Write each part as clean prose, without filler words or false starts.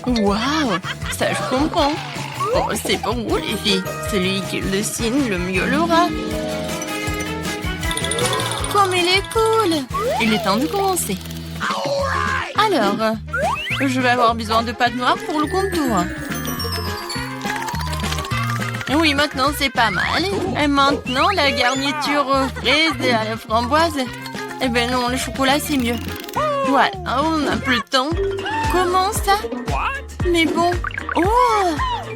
Waouh, ça je comprends. Oh, c'est pour vous les filles. Celui qui le dessine le mieux l'aura. Comme il est cool. Il est temps de commencer. Alors, je vais avoir besoin de pâte noire pour le contour. Oui, maintenant c'est pas mal. Et maintenant, la garniture aux fraises et à la framboise. Eh ben non, le chocolat c'est mieux. Voilà, on n'a plus le temps. Comment ça? Mais bon. Oh,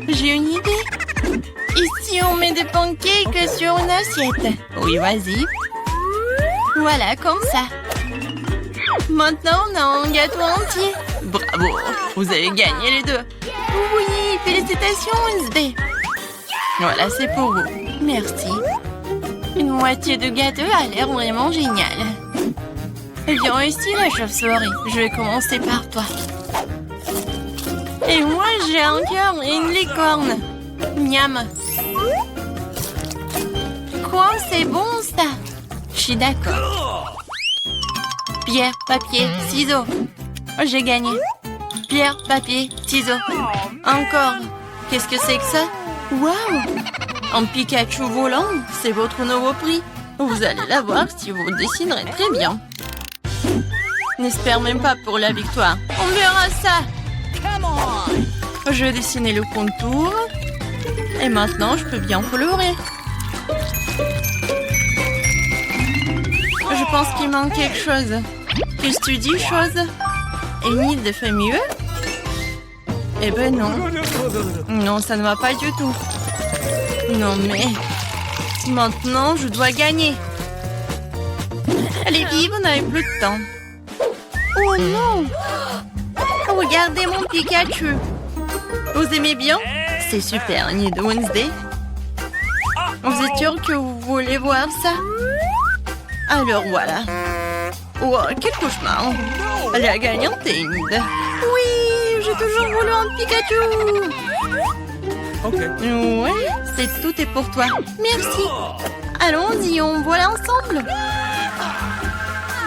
j'ai une idée. Ici, on met des pancakes sur une assiette. Oui, vas-y. Voilà, comme ça. Maintenant, on a un gâteau entier. Bravo, vous avez gagné les deux. Oui, félicitations, Wednesday. Voilà, c'est pour vous. Merci. Une moitié de gâteau a l'air vraiment génial. Viens ici, la chauve-souris. Je vais commencer par toi. Et moi, j'ai un cœur et une licorne. Miam. Quoi, c'est bon, ça? Je suis d'accord. Pierre, papier, ciseaux. J'ai gagné. Pierre, papier, ciseaux. Encore. Qu'est-ce que c'est que ça? Waouh! Un Pikachu volant, c'est votre nouveau prix. Vous allez l'avoir si vous dessinerez très bien. N'espère même pas pour la victoire. On verra ça. Je vais dessiner le contour. Et maintenant, je peux bien colorer. Je pense qu'il manque quelque chose. Qu'est-ce que tu dis, chose? Enid fait mieux? Eh ben non. Non, ça ne va pas du tout. Non, mais... Maintenant, je dois gagner. Allez, vive, on n'avait plus de temps. Oh non! Regardez mon Pikachu. Vous aimez bien? C'est super, Enid de Wednesday. Vous êtes sûr que vous voulez voir ça? Alors voilà. Oh, quel cauchemar. La gagnante est Enid. Oui, j'ai toujours voulu un Pikachu. Ok. Ouais, tout est pour toi. Merci. Allons-y, on voit ensemble.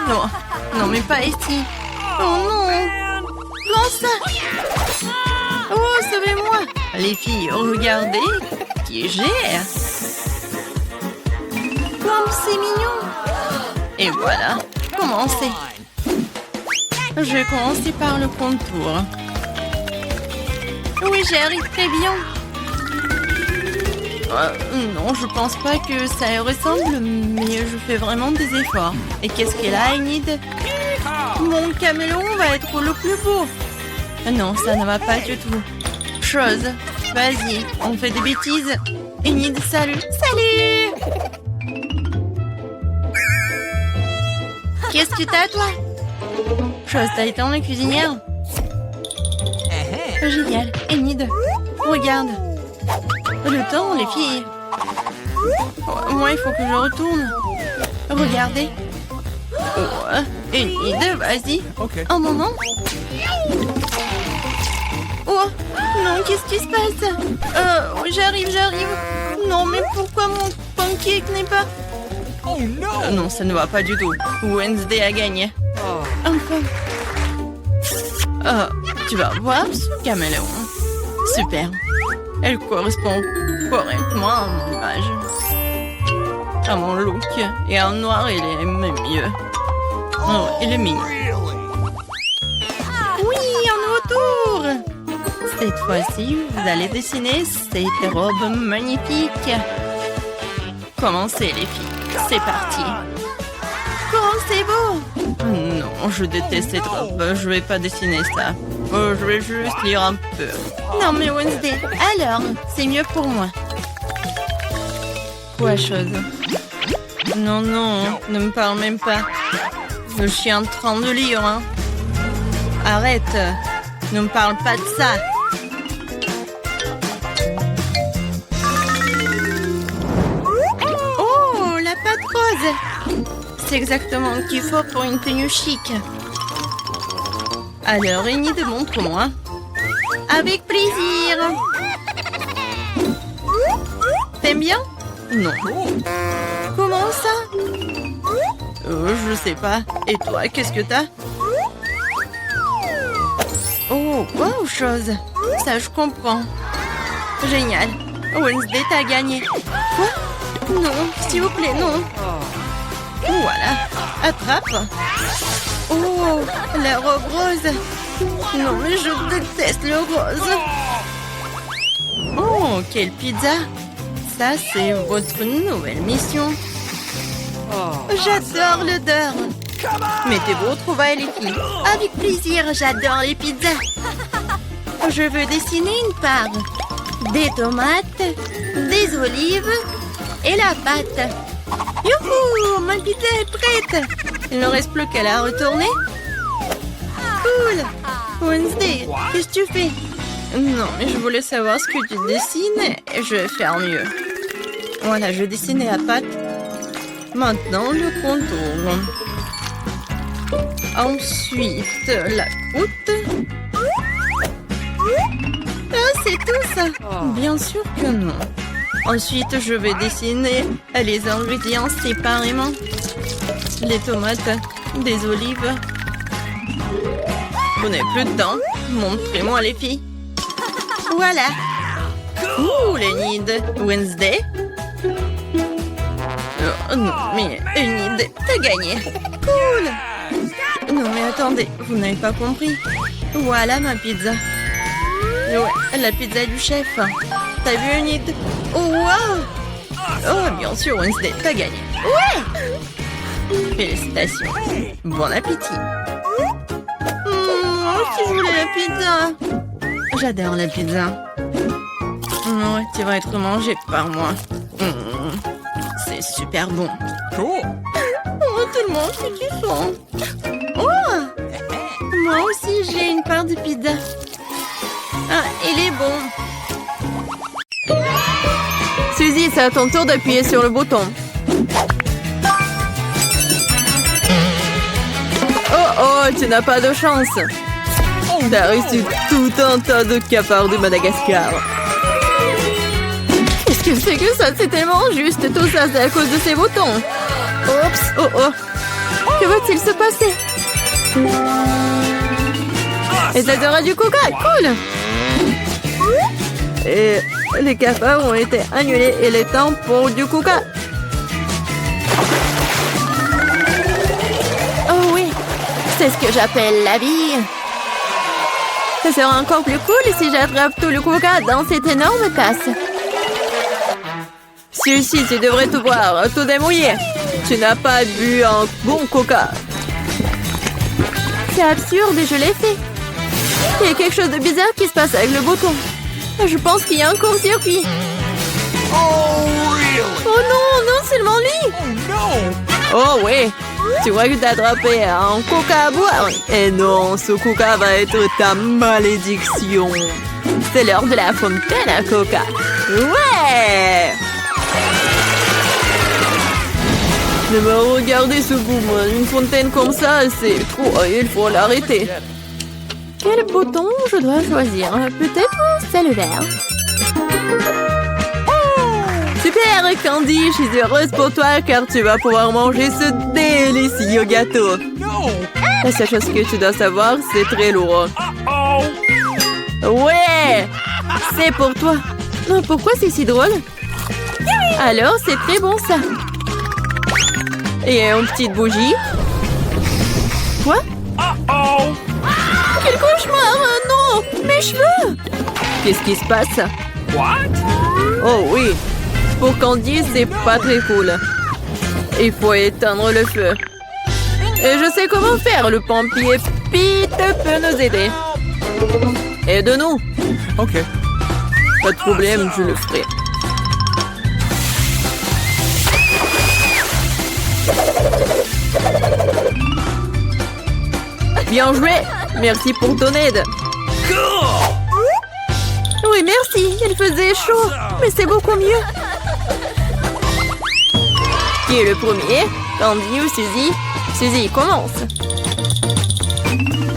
Non, non, mais pas ici. Oh non. Comment ça? Oh, sauvez-moi. Les filles, regardez qui j'ai. Comme c'est mignon. Et voilà, commencez. Je vais commencer par le contour. Oui, j'y arrive très bien. Non, je pense pas que ça ressemble, mais je fais vraiment des efforts. Et qu'est-ce qu'elle a, Enid? Mon caméléon va être le plus beau. Non, ça ne va pas du tout. Chose, vas-y, on fait des bêtises. Enid, salut. Salut! Qu'est-ce que t'as, toi? Chose, t'as été en cuisinière? Génial. Enid, regarde. Le temps, les filles. Oh, moi, il faut que je retourne. Regardez. Oh, Enid, vas-y. Ok. Un moment. Oh, non, qu'est-ce qui se passe? J'arrive. Non, mais pourquoi mon pancake n'est pas... Oh no! Non, ça ne va pas du tout. Wednesday a gagné. Enfin. Tu vas voir ce caméléon. Super. Elle correspond correctement à mon image. À mon look. Et en noir, il est même mieux. Oh, il est mignon. Oui, un nouveau tour. Cette fois-ci, vous allez dessiner cette robe magnifique. Commencez, les filles. C'est parti. Comment c'est beau! Non, je déteste cette robe. Je vais pas dessiner ça. Je vais juste lire un peu. Non, mais Wednesday, alors, c'est mieux pour moi. Quoi, chose? Non, ne me parle même pas. Je suis en train de lire, hein. Arrête. Ne me parle pas de ça. Oh, la pâte rose! C'est exactement ce qu'il faut pour une tenue chic. Alors, Enid, montre-moi. Avec plaisir. T'aimes bien? Non. Comment ça? Je sais pas. Et toi, qu'est-ce que t'as? Oh, wow, chose. Ça, je comprends. Génial. Wednesday, t'as gagné. Quoi? Non, s'il vous plaît, non. Voilà. Attrape. Oh, la robe rose. Non, mais je déteste le rose. Oh, quelle pizza. Ça, c'est votre nouvelle mission. J'adore l'odeur. Mettez-vous au trouvailles, les filles. Avec plaisir, j'adore les pizzas. Je veux dessiner une part. Des tomates, des olives et la pâte. Youhou, ma pizza est prête. Il ne reste plus qu'à la retourner. Cool. Wednesday, qu'est-ce que tu fais? Non, mais je voulais savoir ce que tu dessines et je vais faire mieux. Voilà, je dessinais la pâte. Maintenant, le contour. Ensuite, la croûte. Ah, c'est tout ça? Bien sûr que non. Ensuite, je vais dessiner les ingrédients séparément. Les tomates, des olives. Vous n'avez plus de temps. Montrez-moi les filles. Voilà. Ouh, les nids. Wednesday. Oh, non, mais Enid, t'as gagné. Cool. Non, mais attendez, vous n'avez pas compris. Voilà ma pizza. Ouais, la pizza du chef. T'as vu Enid? Oh, wow. Oh, bien sûr, Wednesday, t'as gagné. Ouais. Félicitations. Bon appétit. Moi aussi, je voulais la pizza. J'adore la pizza. Ouais, tu vas être mangé par moi. C'est super bon. Cool. Oh, tellement appétissant. Oh, moi aussi, j'ai une part de pizza. Ah, il est bon. Suzy, c'est à ton tour d'appuyer sur le bouton. Oh, tu n'as pas de chance. T'as reçu tout un tas de cafards de Madagascar. Qu'est-ce que c'est que ça? C'est tellement injuste. Tout ça, c'est à cause de ces boutons. Oups. Oh. Que va-t-il se passer? Et ça sera du coca. Cool. Et les cafards ont été annulés. Il est temps pour du coca. Oh oui. C'est ce que j'appelle la vie. Ça sera encore plus cool si j'attrape tout le coca dans cette énorme tasse. Celui-ci, tu devrais tout boire, tout démouillé. Tu n'as pas bu un bon coca. C'est absurde et je l'ai fait. Il y a quelque chose de bizarre qui se passe avec le bouton. Je pense qu'il y a un court-circuit. Oh, really? Oh non, non seulement lui. Oh, no. Oh oui, tu crois que t'as attrapé un coca à boire? Et non, ce coca va être ta malédiction. C'est l'heure de la fontaine à coca. Ouais! Ne me regardez ce boum. Une fontaine comme ça, c'est trop. Il faut l'arrêter. Quel bouton je dois choisir? Peut-être celle vert. Super, Candy, je suis heureuse pour toi car tu vas pouvoir manger ce délicieux gâteau. No. La seule chose que tu dois savoir, c'est très lourd. Oh. Ouais, c'est pour toi. Pourquoi c'est si drôle? Alors, c'est très bon ça. Et une petite bougie. Quoi? Oh. Quel cauchemar! Non! Mes cheveux! Qu'est-ce qui se passe? What? Oh oui! Pour Candy, c'est pas très cool. Il faut éteindre le feu. Et je sais comment faire. Le pompier Pete peut nous aider. Aide-nous. Ok. Pas de problème, je le ferai. Bien joué! Merci pour ton aide. Oui, merci. Il faisait chaud. Mais c'est beaucoup mieux. Qui est le premier? Candy ou Suzy? Suzy, commence.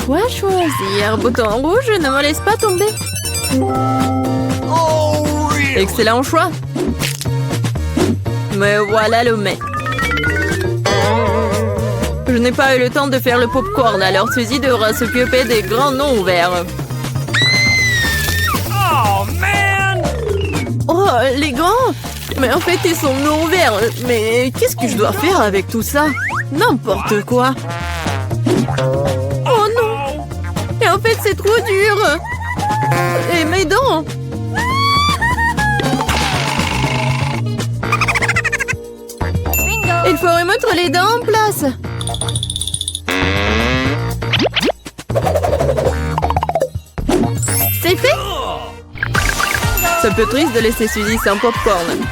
Quoi choisir? Bouton rouge, ne me laisse pas tomber. Oh, really? Excellent choix. Me voilà le mec. Je n'ai pas eu le temps de faire le popcorn, alors Suzy devra s'occuper des grands noms ouverts. Oh, man! Oh, les gants! Mais en fait, ils sont non verts. Mais qu'est-ce que je dois faire avec tout ça? N'importe quoi. Oh non! Et en fait, c'est trop dur. Et mes dents! Il faut remettre les dents en place. C'est fait? C'est un peu triste de laisser Suzy sans popcorn.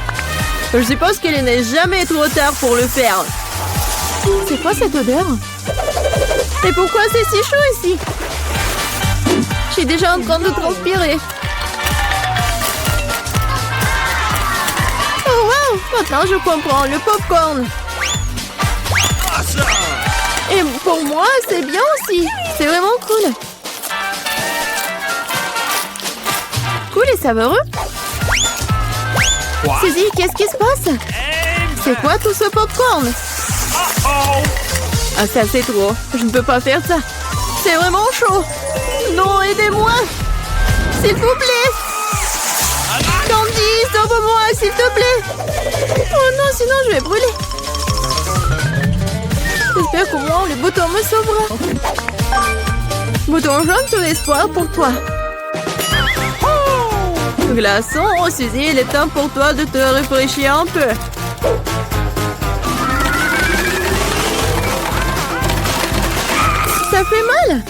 Je suppose qu'il n'est jamais trop tard pour le faire. C'est quoi cette odeur? Et pourquoi c'est si chaud ici? Je suis déjà en train de transpirer. Oh wow! Maintenant je comprends, le popcorn. Et pour moi, c'est bien aussi. C'est vraiment cool. Cool et savoureux. Suzy, qu'est-ce qui se passe? C'est quoi tout ce popcorn? Ah, ça c'est trop. Je ne peux pas faire ça. C'est vraiment chaud. Non, aidez-moi. S'il vous plaît. Candy, sauve-moi, s'il te plaît. Oh non, sinon je vais brûler. J'espère qu'au moins le bouton me sauvera. Bouton jaune, tout espoir pour toi. Glaçon, Suzy, il est temps pour toi de te rafraîchir un peu. Ça fait mal.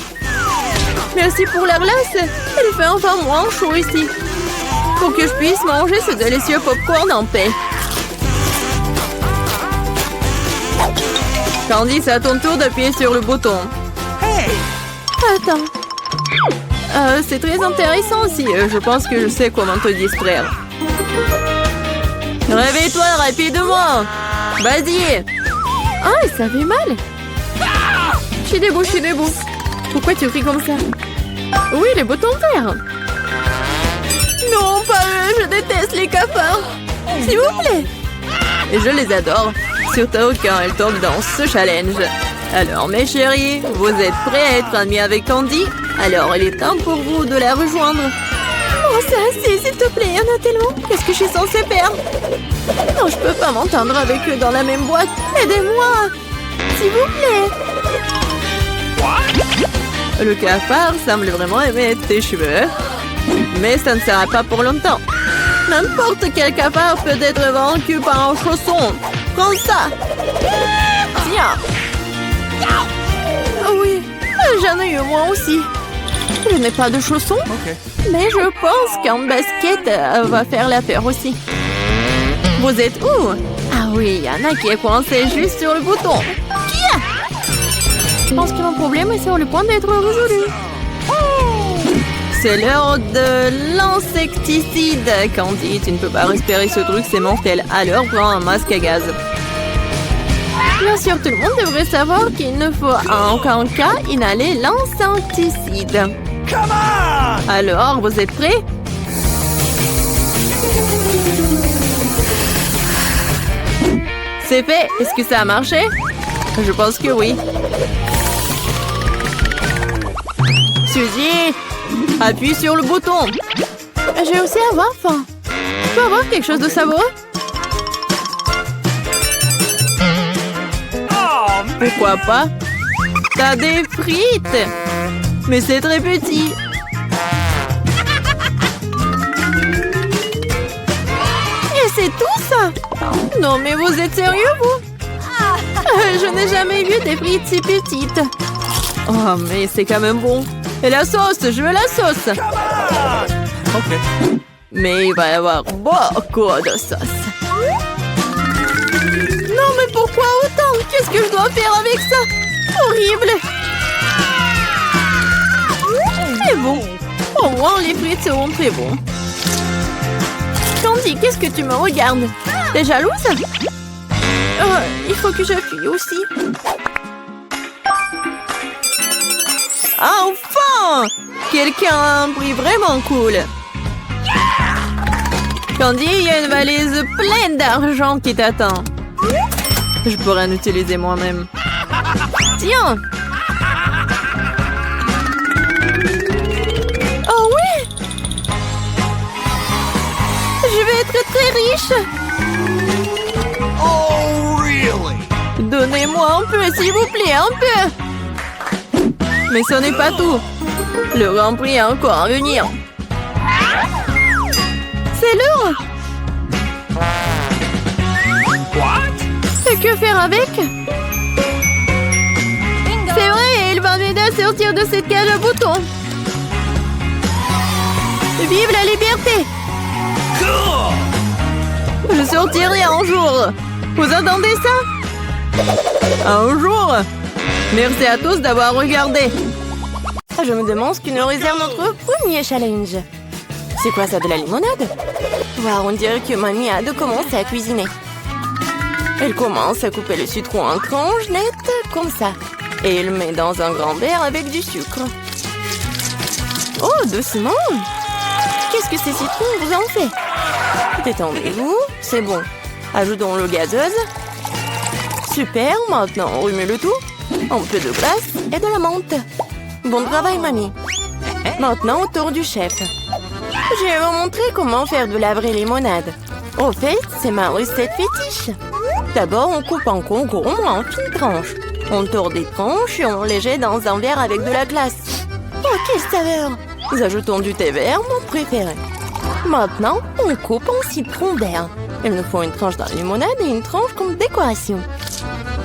Merci pour la glace. Il fait enfin moins chaud ici. Pour que je puisse manger ce délicieux popcorn en paix. Candy, c'est à ton tour d'appuyer sur le bouton. Hey! Attends. C'est très intéressant aussi. Je pense que je sais comment te distraire. Réveille-toi rapidement. Vas-y. Ah, ça fait mal. Je suis debout. Pourquoi tu cries comme ça? Oui, les boutons verts. Non, pas eux. Je déteste les cafards. S'il vous plaît. Et je les adore. Surtout quand elles tombent dans ce challenge. Alors, mes chéris, vous êtes prêts à être amis avec Candy? Alors, il est temps pour vous de la rejoindre. Oh, ça, s'il te plaît, il y en a tellement. Qu'est-ce que je suis censée faire? Non, je peux pas m'entendre avec eux dans la même boîte. Aidez-moi, s'il vous plaît. Le cafard semble vraiment aimer tes cheveux. Mais ça ne sera pas pour longtemps. N'importe quel cafard peut être vaincu par un chausson. Prends ça. Tiens. Ah oui, j'en ai eu moi aussi. Je n'ai pas de chaussons, mais je pense qu'un basket va faire l'affaire aussi. Vous êtes où? Ah oui, il y en a qui est coincé juste sur le bouton. Qui a? Je pense que mon problème est sur le point d'être résolu. C'est l'heure de l'insecticide. Candy, tu ne peux pas respirer ce truc, c'est mortel. Alors prends un masque à gaz. Bien sûr, tout le monde devrait savoir qu'il ne faut en aucun cas inhaler l'insecticide. Alors, vous êtes prêts? C'est fait. Est-ce que ça a marché? Je pense que oui. Suzy, appuie sur le bouton. Je vais aussi avoir faim. Je peux avoir quelque chose de savoureux? Pourquoi pas? T'as des frites! Mais c'est très petit. Et c'est tout ça? Non, mais vous êtes sérieux, vous? Je n'ai jamais vu des frites si petites. Oh, mais c'est quand même bon. Et la sauce, je veux la sauce. Ok. Mais il va y avoir beaucoup de sauce. Non, mais pourquoi autant? Qu'est-ce que je dois faire avec ça? Horrible! C'est bon. Au moins, les frites seront très bons. Candy, qu'est-ce que tu me regardes? T'es jalouse? Il faut que j'appuie aussi. Enfin! Quelqu'un a un prix vraiment cool. Candy, il y a une valise pleine d'argent qui t'attend. Je pourrais en utiliser moi-même. Tiens! Oh oui! riche. Oh, really? Donnez-moi un peu, s'il vous plaît, un peu. Mais ce n'est pas tout. Le Grand Prix est encore à venir. C'est l'heure. What? Et que faire avec? C'est vrai, il va m'aider à sortir de cette cage à boutons. Vive la liberté! Cool! Je sortirai un jour. Vous entendez ça? Un jour? Merci à tous d'avoir regardé. Je me demande ce que nous réserve notre premier challenge. C'est quoi ça, de la limonade? Wow, on dirait que mamie a hâte de commencer à cuisiner. Elle commence à couper le citron en tranches nettes, comme ça. Et elle met dans un grand verre avec du sucre. Oh, doucement! Qu'est-ce que ces citrons vous en fait? Détendez-vous, c'est bon. Ajoutons l'eau gazeuse. Super, maintenant on remet le tout. Un peu de glace et de la menthe. Bon travail, mamie. Maintenant, au tour du chef. Je vais vous montrer comment faire de la vraie limonade. Au fait, c'est ma recette fétiche. D'abord, on coupe en concombre en fines tranches. On tord des tranches et on les jette dans un verre avec de la glace. Oh, quelle saveur! Nous ajoutons du thé vert, mon préféré. Maintenant, on coupe en citron vert. Il nous faut une tranche de limonade et une tranche comme décoration.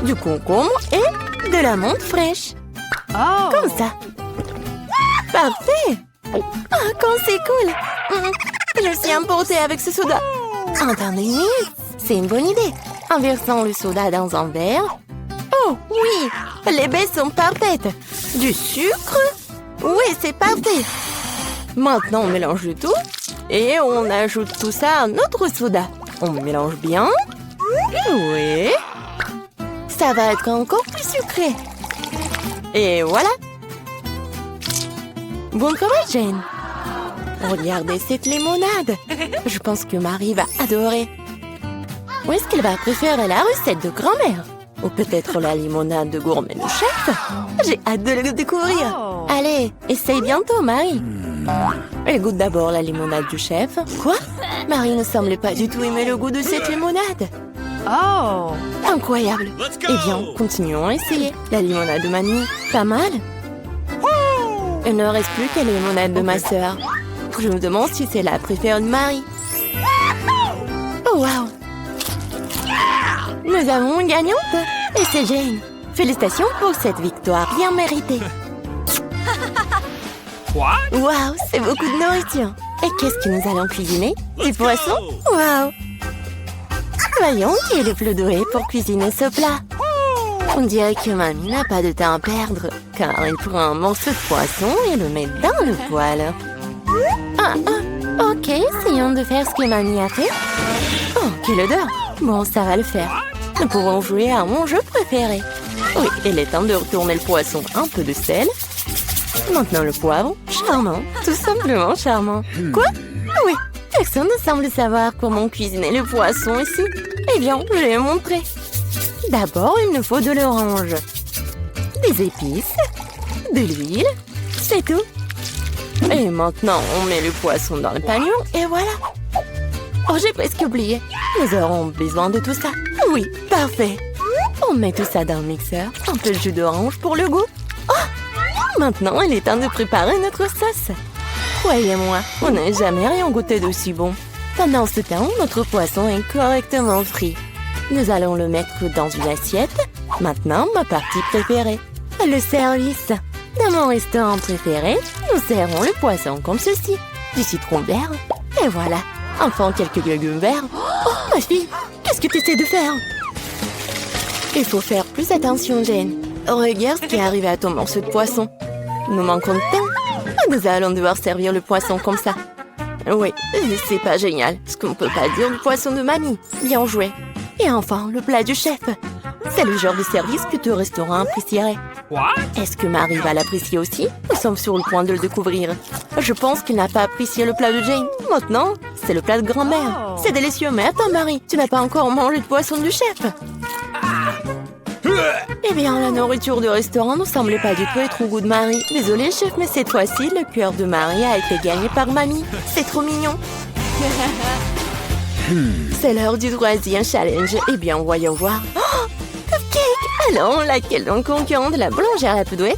Du concombre et de la menthe fraîche. Oh. Comme ça. Parfait! Ah, comme c'est cool! Je suis emportée avec ce soda. Attendez, c'est une bonne idée. En versant le soda dans un verre. Oh, oui! Les baies sont parfaites. Du sucre? Oui, c'est parfait. Maintenant, on mélange le tout. Et on ajoute tout ça à notre soda. On mélange bien. Oui. Ça va être encore plus sucré. Et voilà. Bon travail, Jane. Regardez cette limonade. Je pense que Marie va adorer. Ou est-ce qu'elle va préférer la recette de grand-mère? Ou peut-être la limonade de gourmet du chef? J'ai hâte de le découvrir. Oh. Allez, essaye bientôt, Marie. Elle goûte d'abord la limonade du chef. Quoi? Marie ne semble pas du tout aimer le goût de cette limonade. Oh. Incroyable. Let's go. Eh bien, continuons à essayer. La limonade de mamie, pas mal. Il ne reste plus que la limonade de ma sœur. Je me demande si c'est la préférée de Marie. Oh, wow. Nous avons une gagnante. Et c'est Jane. Félicitations pour cette victoire bien méritée. What? Wow, c'est beaucoup de nourriture. Et qu'est-ce que nous allons cuisiner? Du poisson? Wow. Voyons qui est le plus doué pour cuisiner ce plat. On dirait que mamie n'a pas de temps à perdre, car elle prend un morceau de poisson et le met dans le poêle. Ok, essayons de faire ce que mamie a fait. Oh, quelle odeur! Bon, ça va le faire. Nous pourrons jouer à mon jeu préféré. Oui, il est temps de retourner le poisson, un peu de sel. Maintenant le poivre, charmant, tout simplement charmant. Quoi? Oui, personne ne semble savoir comment cuisiner le poisson ici. Eh bien, je vais montrer. D'abord, il nous faut de l'orange, des épices, de l'huile, c'est tout. Et maintenant, on met le poisson dans le panier et voilà. Oh, j'ai presque oublié. Nous aurons besoin de tout ça. Oui, parfait. On met tout ça dans le mixeur, un peu de jus d'orange pour le goût. Oh, maintenant, il est temps de préparer notre sauce. Croyez-moi, on n'a jamais rien goûté d'aussi bon. Pendant ce temps, notre poisson est correctement frit. Nous allons le mettre dans une assiette. Maintenant, ma partie préférée, le service. Dans mon restaurant préféré, nous servons le poisson comme ceci. Du citron vert. Et voilà. Enfin, quelques légumes verts. Oh, ma fille, qu'est-ce que tu essaies de faire? Il faut faire plus attention, Jane. Regarde ce qui est arrivé à ton morceau de poisson. Nous manquons de temps. Nous allons devoir servir le poisson comme ça. Oui, c'est pas génial. Ce qu'on ne peut pas dire du poisson de mamie. Bien joué. Et enfin, le plat du chef. C'est le genre de service que tout restaurant apprécierait. What? Est-ce que Marie va l'apprécier aussi? Nous sommes sur le point de le découvrir. Je pense qu'il n'a pas apprécié le plat de Jane. Maintenant, c'est le plat de grand-mère. C'est délicieux, mais attends, Marie, tu n'as pas encore mangé de poisson du chef. Eh bien, la nourriture du restaurant ne semblait pas du tout être au goût de Marie. Désolée, chef, mais cette fois-ci, le cœur de Marie a été gagné par mamie. C'est trop mignon. C'est l'heure du troisième challenge. Eh bien, voyons voir. Oh, cupcake! Alors, laquelle donc concurrente de la boulangère la plus douée?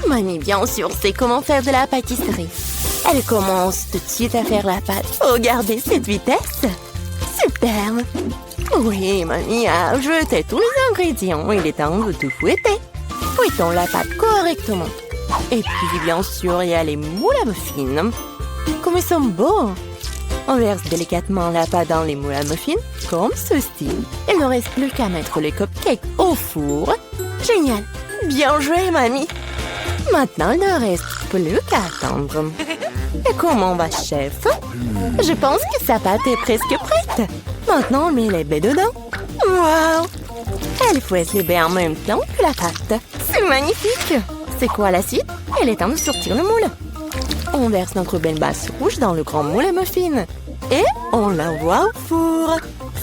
Mamie, bien sûr, sait comment faire de la pâtisserie. Elle commence tout de suite à faire la pâte. Regardez cette vitesse! Super! Oui, mamie a ajouté tous les ingrédients. Il est temps de tout fouetter. Fouettons la pâte correctement. Et puis, bien sûr, il y a les moules à muffins. Comme ils sont beaux! On verse délicatement la pâte dans les moules à muffins, comme ceci. Il ne reste plus qu'à mettre les cupcakes au four. Génial! Bien joué, mamie! Maintenant, il ne reste plus qu'à attendre. Et comment va, chef? Je pense que sa pâte est presque prête. Maintenant, on met les baies dedans. Wow! Elle fouette les baies en même temps que la pâte. C'est magnifique! C'est quoi la suite? Il est temps de sortir le moule. On verse notre belle base rouge dans le grand moule à muffins. Et on l'envoie au four.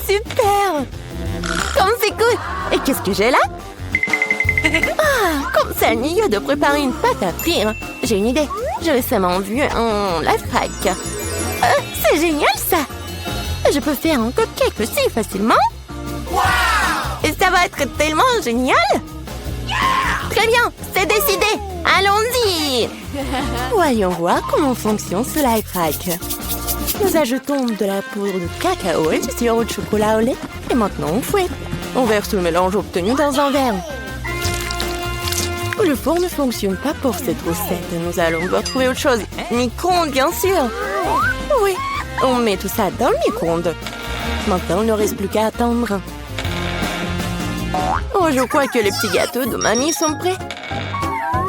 Super! Comme c'est cool! Et qu'est-ce que j'ai là? Ah, comme ça, Nia de préparer une pâte à frire. J'ai une idée. J'ai récemment vu un lifehack. C'est génial, ça! Je peux faire un cupcake aussi facilement. Et ça va être tellement génial! Très bien, c'est décidé. Allons-y! Voyons voir comment fonctionne ce lifehack. Nous ajoutons de la poudre de cacao et du sirop de chocolat au lait. Et maintenant, on fouette. On verse le mélange obtenu dans un verre. Le four ne fonctionne pas pour cette recette. Nous allons devoir trouver autre chose. Micro-ondes, bien sûr. Oui, on met tout ça dans le micro-ondes. Maintenant, il ne reste plus qu'à attendre. Oh, je crois que les petits gâteaux de mamie sont prêts.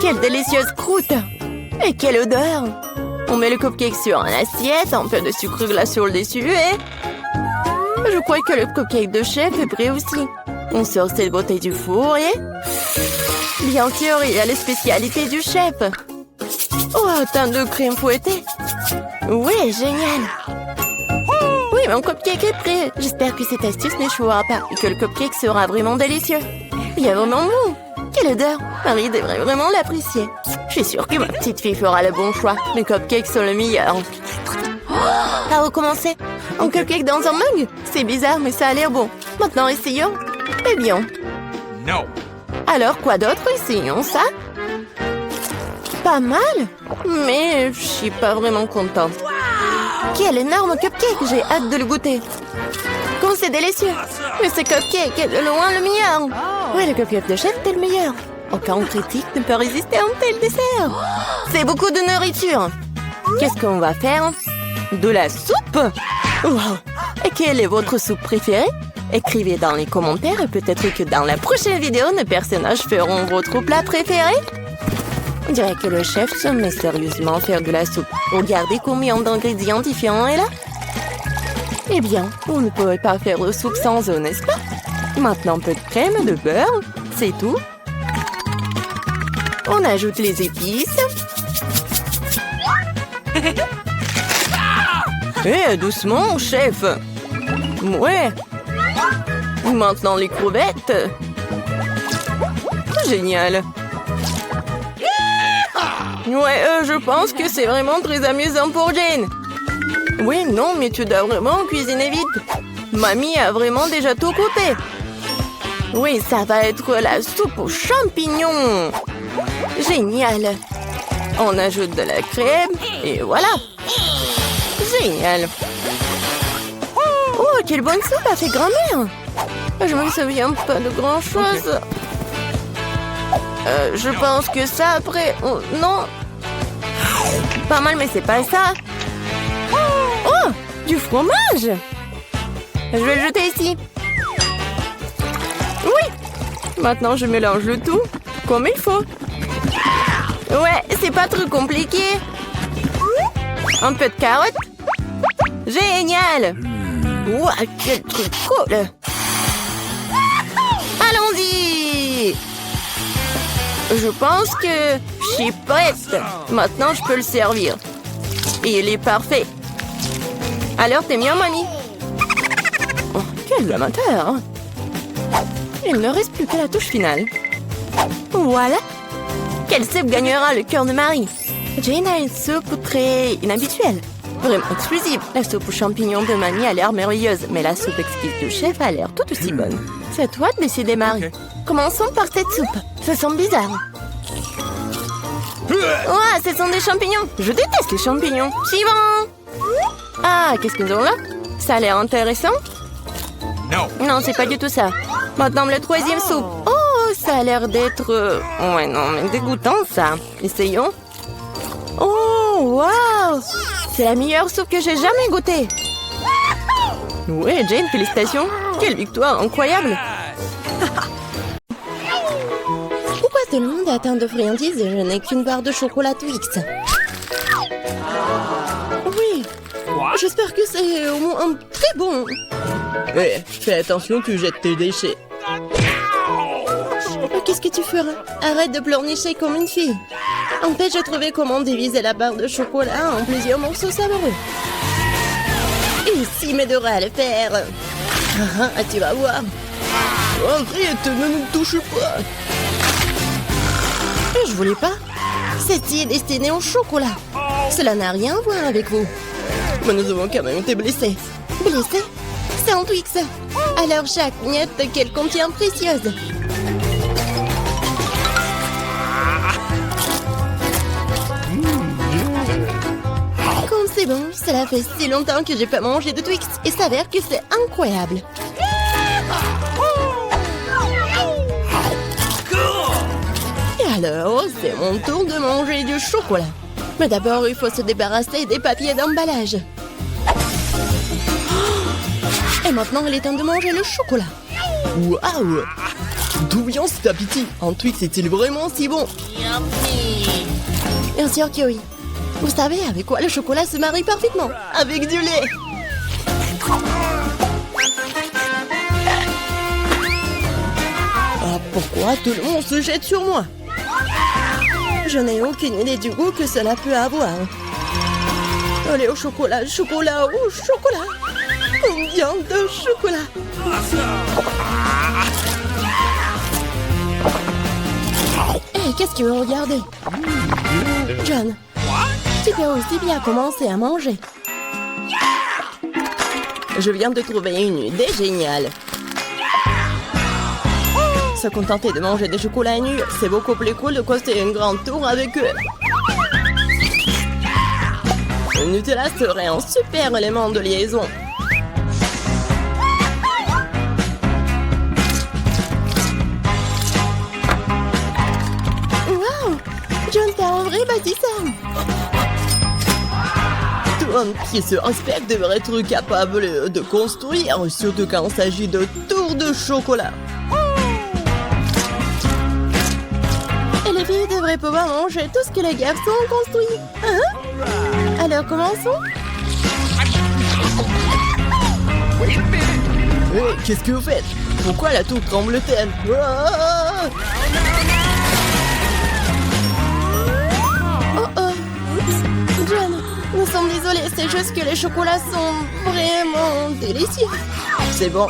Quelle délicieuse croûte! Et quelle odeur! On met le cupcake sur une assiette, un peu de sucre glace sur le dessus et... Je crois que le cupcake de chef est prêt aussi. On sort cette bouteille du four et... Bien sûr, il y a les spécialités du chef. Oh, tant de crème fouettée. Oui, génial. Oui, mon cupcake est prêt. J'espère que cette astuce n'échouera pas et que le cupcake sera vraiment délicieux. Il est vraiment bon. Quelle odeur! Marie devrait vraiment l'apprécier. Je suis sûre que ma petite fille fera le bon choix. Mes cupcakes sont le meilleur. À recommencer. Un cupcake dans un mug? C'est bizarre, mais ça a l'air bon. Maintenant, essayons. Eh bien. No. Alors, quoi d'autre? Essayons ça. Pas mal, mais je suis pas vraiment contente. Quel énorme cupcake! J'ai hâte de le goûter. Comme c'est délicieux! Mais ce cupcake est de loin le meilleur! Ouais, le cupcake de chef est le meilleur. Aucun critique ne peut résister à un tel dessert. C'est beaucoup de nourriture. Qu'est-ce qu'on va faire? De la soupe? Wow! Et quelle est votre soupe préférée? Écrivez dans les commentaires et peut-être que dans la prochaine vidéo, nos personnages feront votre plat préféré. On dirait que le chef se met sérieusement à faire de la soupe. Regardez combien d'ingrédients différents est là. Eh bien, on ne pourrait pas faire de soupe sans eux, n'est-ce pas? Maintenant, un peu de crème, de beurre, c'est tout. On ajoute les épices. Eh, doucement, chef. Ouais. Maintenant, les crevettes. Génial. Ouais, je pense que c'est vraiment très amusant pour Jane. Oui, non, mais tu dois vraiment cuisiner vite. Mamie a vraiment déjà tout coupé. Oui, ça va être la soupe aux champignons. Génial. On ajoute de la crème et voilà. Génial. Oh, quelle bonne soupe a fait grand-mère. Je me souviens pas de grand-chose. Je pense que ça après... Oh, non. Pas mal, mais c'est pas ça. Oh, du fromage. Je vais le jeter ici. Oui. Maintenant, je mélange le tout comme il faut. Ouais, c'est pas trop compliqué. Un peu de carottes. Génial. Ouah, quel truc cool. Allons-y. Je pense que je suis prête. Maintenant, je peux le servir. Et il est parfait. Alors, t'es bien, mamie? Oh, quel amateur, hein? Il ne reste plus que la touche finale. Voilà. Quelle soupe gagnera le cœur de Marie? Jane a une soupe très inhabituelle. Vraiment exclusive. La soupe aux champignons de mamie a l'air merveilleuse, mais la soupe exquise du chef a l'air tout aussi bonne. C'est à toi de décider, Marie. Commençons par cette soupe. Ça sent bizarre. Ouah, ce sont des champignons. Je déteste les champignons. Suivant. Ah, qu'est-ce que nous avons là? Ça a l'air intéressant. No. Non, c'est pas du tout ça. Maintenant, le troisième soupe. Oh, ça a l'air d'être... Ouais, non, mais dégoûtant, ça. Essayons. Oh, waouh! C'est la meilleure soupe que j'ai jamais goûtée. Ouais, Jane, félicitations. Quelle victoire incroyable. Pourquoi tout le monde est atteint de friandises et je n'ai qu'une barre de chocolat Twix? Oui, j'espère que c'est au moins très bon. Fais attention, tu jettes tes déchets. Qu'est-ce que tu feras? Arrête de pleurnicher comme une fille. En fait, j'ai trouvé comment diviser la barre de chocolat en plusieurs morceaux savoureux. Ici m'aidera à le faire. Tu vas voir. Arrête, ne nous touche pas. Je voulais pas. Ceci est destiné au chocolat. Cela n'a rien à voir avec vous. Mais nous avons quand même été blessés. Blessés? C'est en Twix. Alors chaque miette qu'elle contient précieuse. Comme c'est bon, cela fait si longtemps que j'ai pas mangé de Twix et s'avère que c'est incroyable. Et alors, c'est mon tour de manger du chocolat. Mais d'abord, il faut se débarrasser des papiers d'emballage. Et maintenant, il est temps de manger le chocolat. Waouh! D'où vient cet appétit? Un Twix est-il vraiment si bon? Bien sûr que oui. Vous savez avec quoi le chocolat se marie parfaitement? Avec du lait. Ah, pourquoi tout le monde se jette sur moi? Je n'ai aucune idée du goût que cela peut avoir. Allez, au chocolat, chocolat, au chocolat. Combien de chocolat? Hé, qu'est-ce que vous regardez? John, tu peux aussi bien commencer à manger. Je viens de trouver une idée géniale. Se contenter de manger des chocolats nus, c'est beaucoup plus cool de coster une grande tour avec eux. Le Nutella serait un super élément de liaison. Wow! John, t'es un vrai bâtisseur! Tout un qui se respecte devrait être capable de construire, surtout quand il s'agit de tours de chocolat. Et les filles devraient pouvoir manger tout ce que les garçons ont construit. Hein? Alors commençons. Hey, qu'est-ce que vous faites? Pourquoi la tour tremble-t-elle? Ah! Oh oh! John, nous sommes désolés, c'est juste que les chocolats sont vraiment délicieux. C'est bon,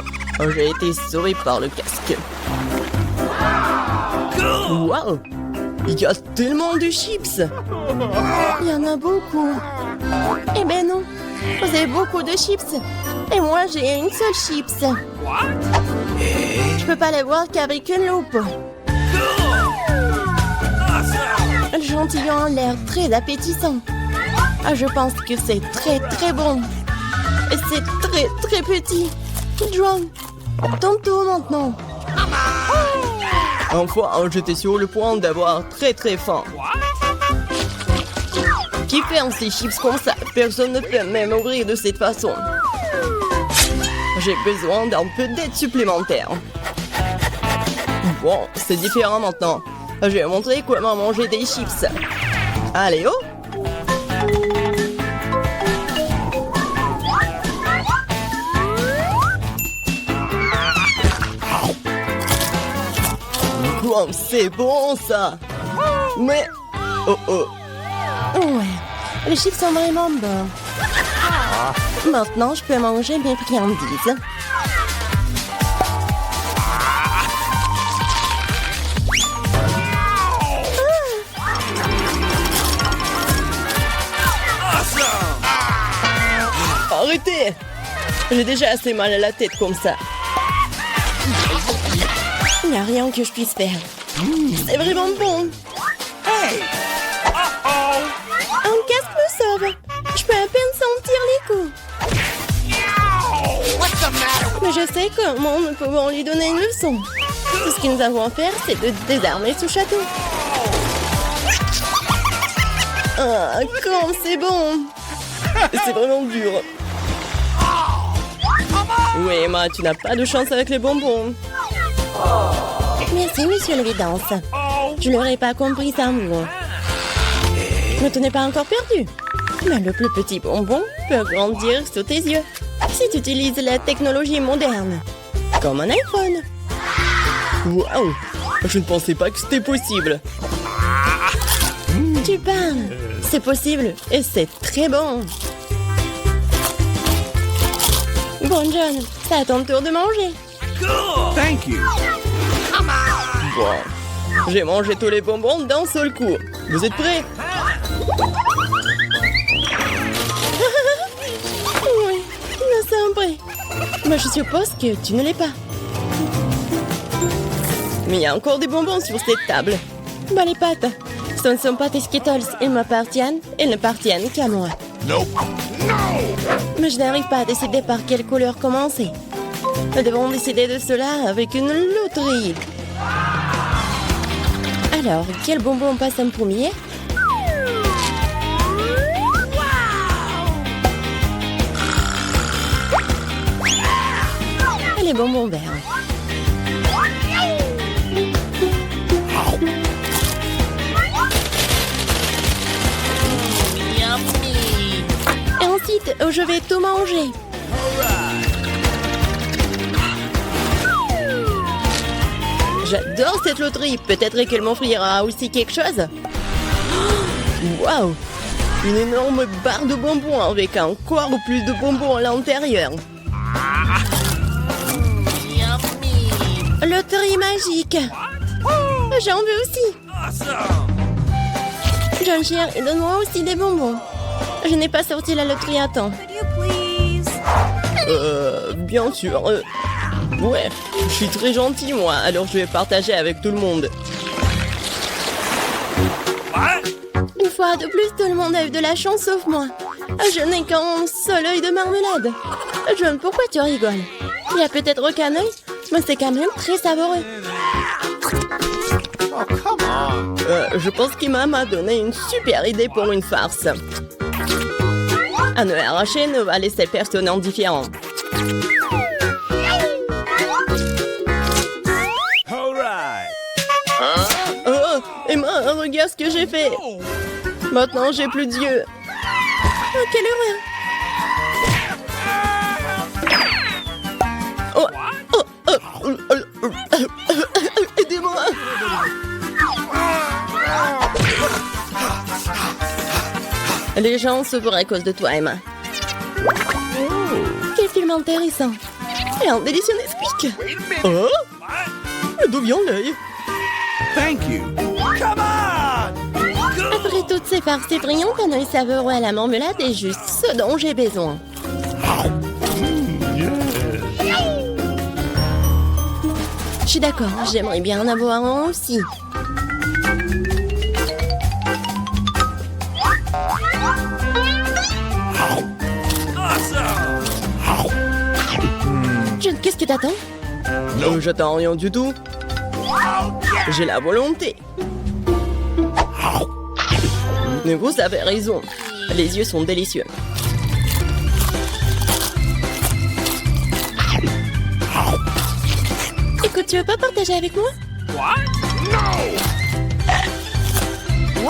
j'ai été sauvé par le casque. Waouh! Il y a tellement de chips! Il y en a beaucoup. Eh ben non, vous avez beaucoup de chips. Et moi, j'ai une seule chips. Je peux pas les voir qu'avec une loupe. Le chantillon a l'air très appétissant. Ah, je pense que c'est très très bon. Et c'est très très petit. John, ton tour maintenant. Enfin, j'étais sur le point d'avoir très très faim. Qui fait un ces chips comme ça? Personne ne peut même ouvrir de cette façon. J'ai besoin d'un peu d'aide supplémentaire. Bon, c'est différent maintenant. Je vais montrer comment manger des chips. Allez, oh! Wow, c'est bon ça! Mais... Oh oh! Ouais, les chips sont vraiment bons. Maintenant, je peux manger mes friandises. Arrêtez! J'ai déjà assez mal à la tête comme ça. Il n'y a rien que je puisse faire. C'est vraiment bon. Un casque me sauve. Je peux à peine sentir les coups. Mais je sais comment nous pouvons lui donner une leçon. Tout ce que nous avons à faire, c'est de désarmer ce château. Ah, comme c'est bon. C'est vraiment dur. Oui, Emma, tu n'as pas de chance avec les bonbons. Merci, monsieur le Vidance. Je l'aurais pas compris sans vous. Ne t'en es pas encore perdu. Mais le plus petit bonbon peut grandir sous tes yeux si tu utilises la technologie moderne, comme un iPhone. Waouh! Je ne pensais pas que c'était possible. Tu parles. C'est possible et c'est très bon. Bon, John, c'est à ton tour de manger. Thank you. Bon, j'ai mangé tous les bonbons d'un seul coup. Vous êtes prêts? Oui, nous sommes prêts. Mais je suppose que tu ne l'es pas. Mais il y a encore des bonbons sur cette table. Bah les pâtes, ce ne sont pas tes Skittles. Ils m'appartiennent et n'appartiennent qu'à moi. Nope. No. Mais je n'arrive pas à décider par quelle couleur commencer. Nous devons décider de cela avec une loterie. Alors, quel bonbon passe en premier? Les bonbons verts. Et ensuite, je vais tout manger. J'adore cette loterie. Peut-être qu'elle m'offrira aussi quelque chose. Waouh! Une énorme barre de bonbons avec encore plus de bonbons à l'intérieur. Loterie magique. J'en veux aussi. John Cher, donne-moi aussi des bonbons. Je n'ai pas sorti la loterie à temps. Bien sûr. Ouais, je suis très gentil, moi, alors je vais partager avec tout le monde. Une fois de plus, tout le monde a eu de la chance sauf moi. Je n'ai qu'un seul œil de marmelade. John, pourquoi tu rigoles? Il y a peut-être aucun œil, mais c'est quand même très savoureux. Oh, come on. Je pense qu'Emma m'a donné une super idée pour une farce. Un œil arraché ne va laisser personne indifférent. All right. Oh, Emma, regarde ce que j'ai fait. Maintenant, j'ai plus d'yeux. Oh, quelle horreur. Oh, aidez-moi. Les gens se pourraient à cause de toi, Emma. Quel film intéressant. Et un délicieux Nesquik. Oh, d'où vient l'œil? Thank you. Come on. Après toutes ces farces effrayantes, un œil savoureux à la marmelade est juste ce dont j'ai besoin. Je suis d'accord, j'aimerais bien en avoir un aussi. John, qu'est-ce que t'attends? J'attends rien du tout. J'ai la volonté. Mais vous avez raison. Les yeux sont délicieux. Écoute, tu veux pas partager avec moi?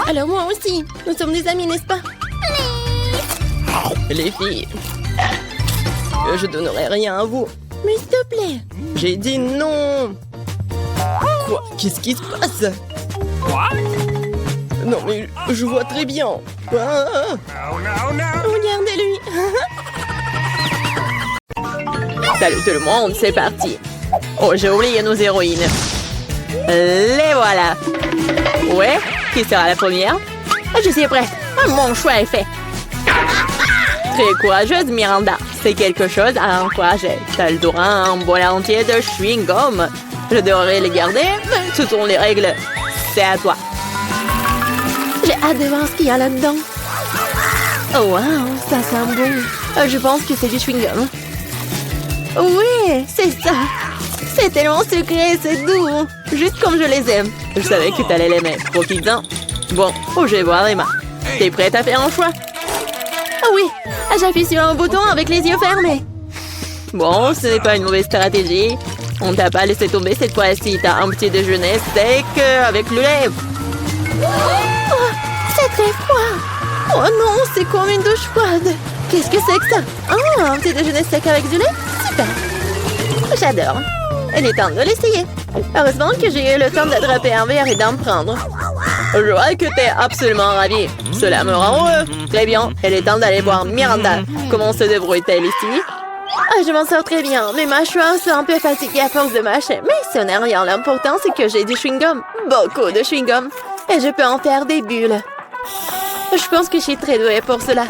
Alors moi aussi. Nous sommes des amis, n'est-ce pas? Les filles, je donnerai rien à vous. Mais s'il te plaît. J'ai dit non. Quoi? Qu'est-ce qui se passe? Non mais je vois très bien. Ah, regardez-lui. Salut tout le monde, c'est parti. Oh, j'ai oublié nos héroïnes. Les voilà. Ouais, qui sera la première? Je suis prêt. Mon choix est fait. Très courageuse, Miranda. C'est quelque chose à encourager. T'as le droit à un bol entier de chewing-gum. Je devrais les garder, mais ce sont les règles. C'est à toi. J'ai hâte de voir ce qu'il y a là-dedans. Oh wow, ça sent bon. Je pense que c'est du chewing-gum. Oui, c'est ça. C'est tellement sucré, c'est doux. Juste comme je les aime. Je savais que t'allais l'aimer. Profites-en. Bon, je vais voir Emma. T'es prête à faire un choix? Ah oui, j'appuie sur un bouton avec les yeux fermés. Bon, ce n'est pas une mauvaise stratégie. On t'a pas laissé tomber cette fois-ci. T'as un petit déjeuner sec avec le lait. Oh, c'est très froid. Oh non, c'est comme une douche froide. Qu'est-ce que c'est que ça? Oh, un petit déjeuner sec avec du lait? Super. J'adore. Il est temps de l'essayer. Heureusement que j'ai eu le temps d'attraper un verre et d'en prendre. Je vois que t'es absolument ravie. Cela me rend heureux. Très bien, il est temps d'aller voir Miranda. Comment se débrouille-t-elle ici? Je m'en sors très bien. Mes mâchoires sont un peu fatiguées à force de mâcher. Mais ce n'est rien. L'important, c'est que j'ai du chewing-gum. Beaucoup de chewing-gum. Et je peux en faire des bulles. Je pense que je suis très douée pour cela.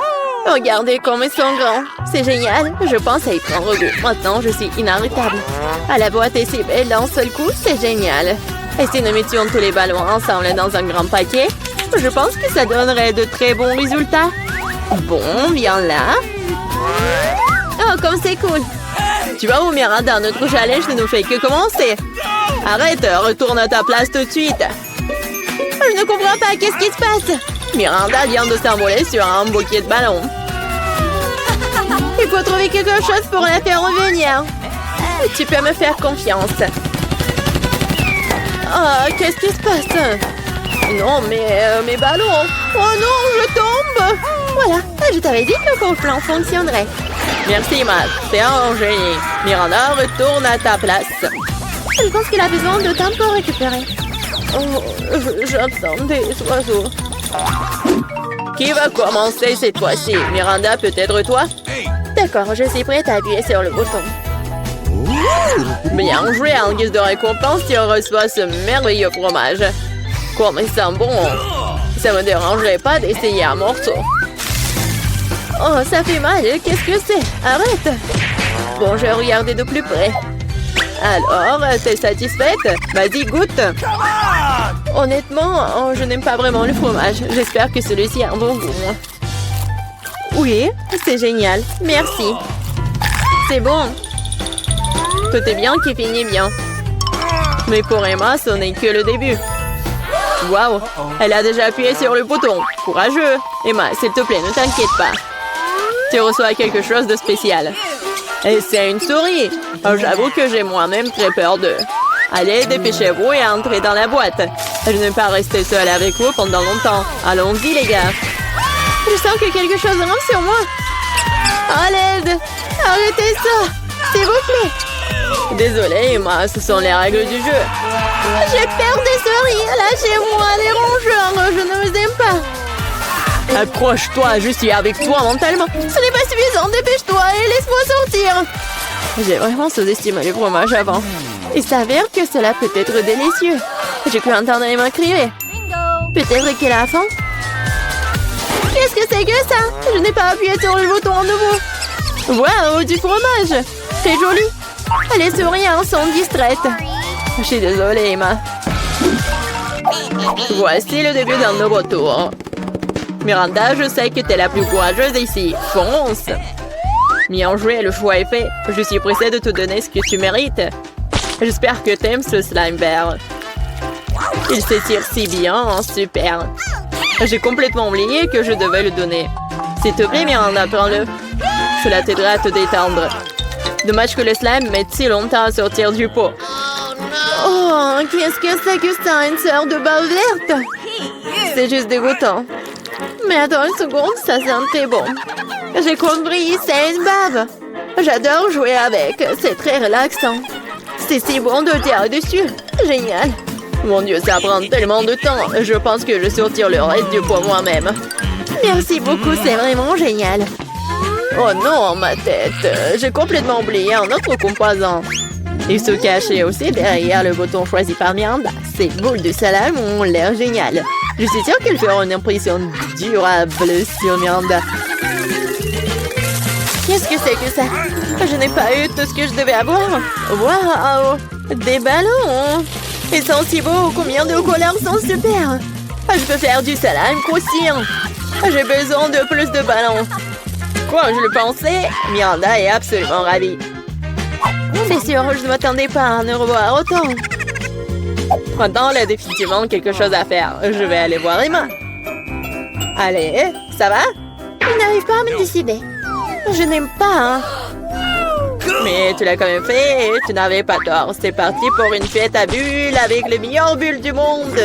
Regardez comme ils sont grands. C'est génial. Je pense à y prendre goût. Maintenant, je suis inarrêtable. La boîte est si belle d'un seul coup, c'est génial. Et si nous mettions tous les ballons ensemble dans un grand paquet, je pense que ça donnerait de très bons résultats. Bon, viens là. Oh, comme c'est cool. Tu vois où Miranda, notre challenge ne nous fait que commencer. Arrête, retourne à ta place tout de suite. Je ne comprends pas, qu'est-ce qui se passe? Miranda vient de s'envoler sur un bouquet de ballons. Il faut trouver quelque chose pour la faire revenir. Tu peux me faire confiance. Oh, qu'est-ce qui se passe? Non, mais mes ballons. Oh non, je tombe. Voilà, je t'avais dit que le plan fonctionnerait. Merci, Matt. C'est un génie. Miranda, retourne à ta place. Je pense qu'il a besoin de temps pour récupérer. Oh, j'entends des oiseaux. Qui va commencer cette fois-ci? Miranda, peut-être toi? D'accord, je suis prête à appuyer sur le bouton. Bien joué, en guise de récompense, tu reçois ce merveilleux fromage. Comme il sent bon. Ça me dérangerait pas d'essayer un morceau. Oh, ça fait mal. Qu'est-ce que c'est? Arrête. Bon, je vais regarder de plus près. Alors, t'es satisfaite? Vas-y, goûte. Honnêtement, je n'aime pas vraiment le fromage. J'espère que celui-ci a un bon goût. Oui, c'est génial. Merci. C'est bon. Tout est bien qui finit bien. Mais pour Emma, ce n'est que le début. Waouh, elle a déjà appuyé sur le bouton. Courageux. Emma, s'il te plaît, ne t'inquiète pas. Tu reçois quelque chose de spécial. Et c'est une souris. Oh, j'avoue que j'ai moi-même très peur d'eux. Allez, dépêchez-vous et entrez dans la boîte. Je ne vais pas rester seule avec vous pendant longtemps. Allons-y, les gars. Je sens que quelque chose rentre sur moi. À l'aide. Arrêtez ça. S'il vous plaît. Désolée, Emma, ce sont les règles du jeu. J'ai peur des souris. Lâchez-moi, les rongeurs. Je ne vous aime pas. Accroche-toi, je suis avec toi mentalement. Ce n'est pas suffisant, dépêche-toi et laisse-moi sortir. J'ai vraiment sous-estimé le fromage avant. Il s'avère que cela peut être délicieux. J'ai cru entendre Emma crier. Peut-être qu'elle a faim. Qu'est-ce que c'est que ça? Je n'ai pas appuyé sur le bouton à nouveau. Waouh, du fromage. C'est joli. Les souris sont distraites. Je suis désolée, Emma. Voici le début d'un nouveau tour. Miranda, je sais que t'es la plus courageuse ici. Fonce! Bien joué, le choix est fait. Je suis pressée de te donner ce que tu mérites. J'espère que t'aimes ce slime vert. Il s'étire si bien, super. J'ai complètement oublié que je devais le donner. S'il te plaît, Miranda, prends-le. Cela t'aidera à te détendre. Dommage que le slime mette si longtemps à sortir du pot. Oh, qu'est-ce que c'est que ça? Une sorte de bave verte? C'est juste dégoûtant. Mais attends une seconde, ça sent très bon. J'ai compris, c'est une bave. J'adore jouer avec, c'est très relaxant. C'est si bon de tirer dessus. Génial. Mon Dieu, ça prend tellement de temps. Je pense que je sortir le reste du pot moi-même. Merci beaucoup, c'est vraiment génial. Oh non, ma tête. J'ai complètement oublié un autre composant. Il se cachait aussi derrière le bouton choisi par Miranda. Ces boules de salade ont l'air géniales. Je suis sûre qu'elles feront une impression durable sur Miranda. Qu'est-ce que c'est que ça? Je n'ai pas eu tout ce que je devais avoir. Waouh! Des ballons! Ils sont si beaux, combien de couleurs sont super! Je peux faire du slime croustillant. J'ai besoin de plus de ballons. Comme je le pensais, Miranda est absolument ravie. C'est sûr, je ne m'attendais pas à en revoir autant. Maintenant, il y a définitivement quelque chose à faire. Je vais aller voir Emma. Allez, ça va? Je n'arrive pas à me décider. Je n'aime pas, hein. Mais tu l'as quand même fait et tu n'avais pas tort. C'est parti pour une fête à bulles avec les meilleures bulles du monde.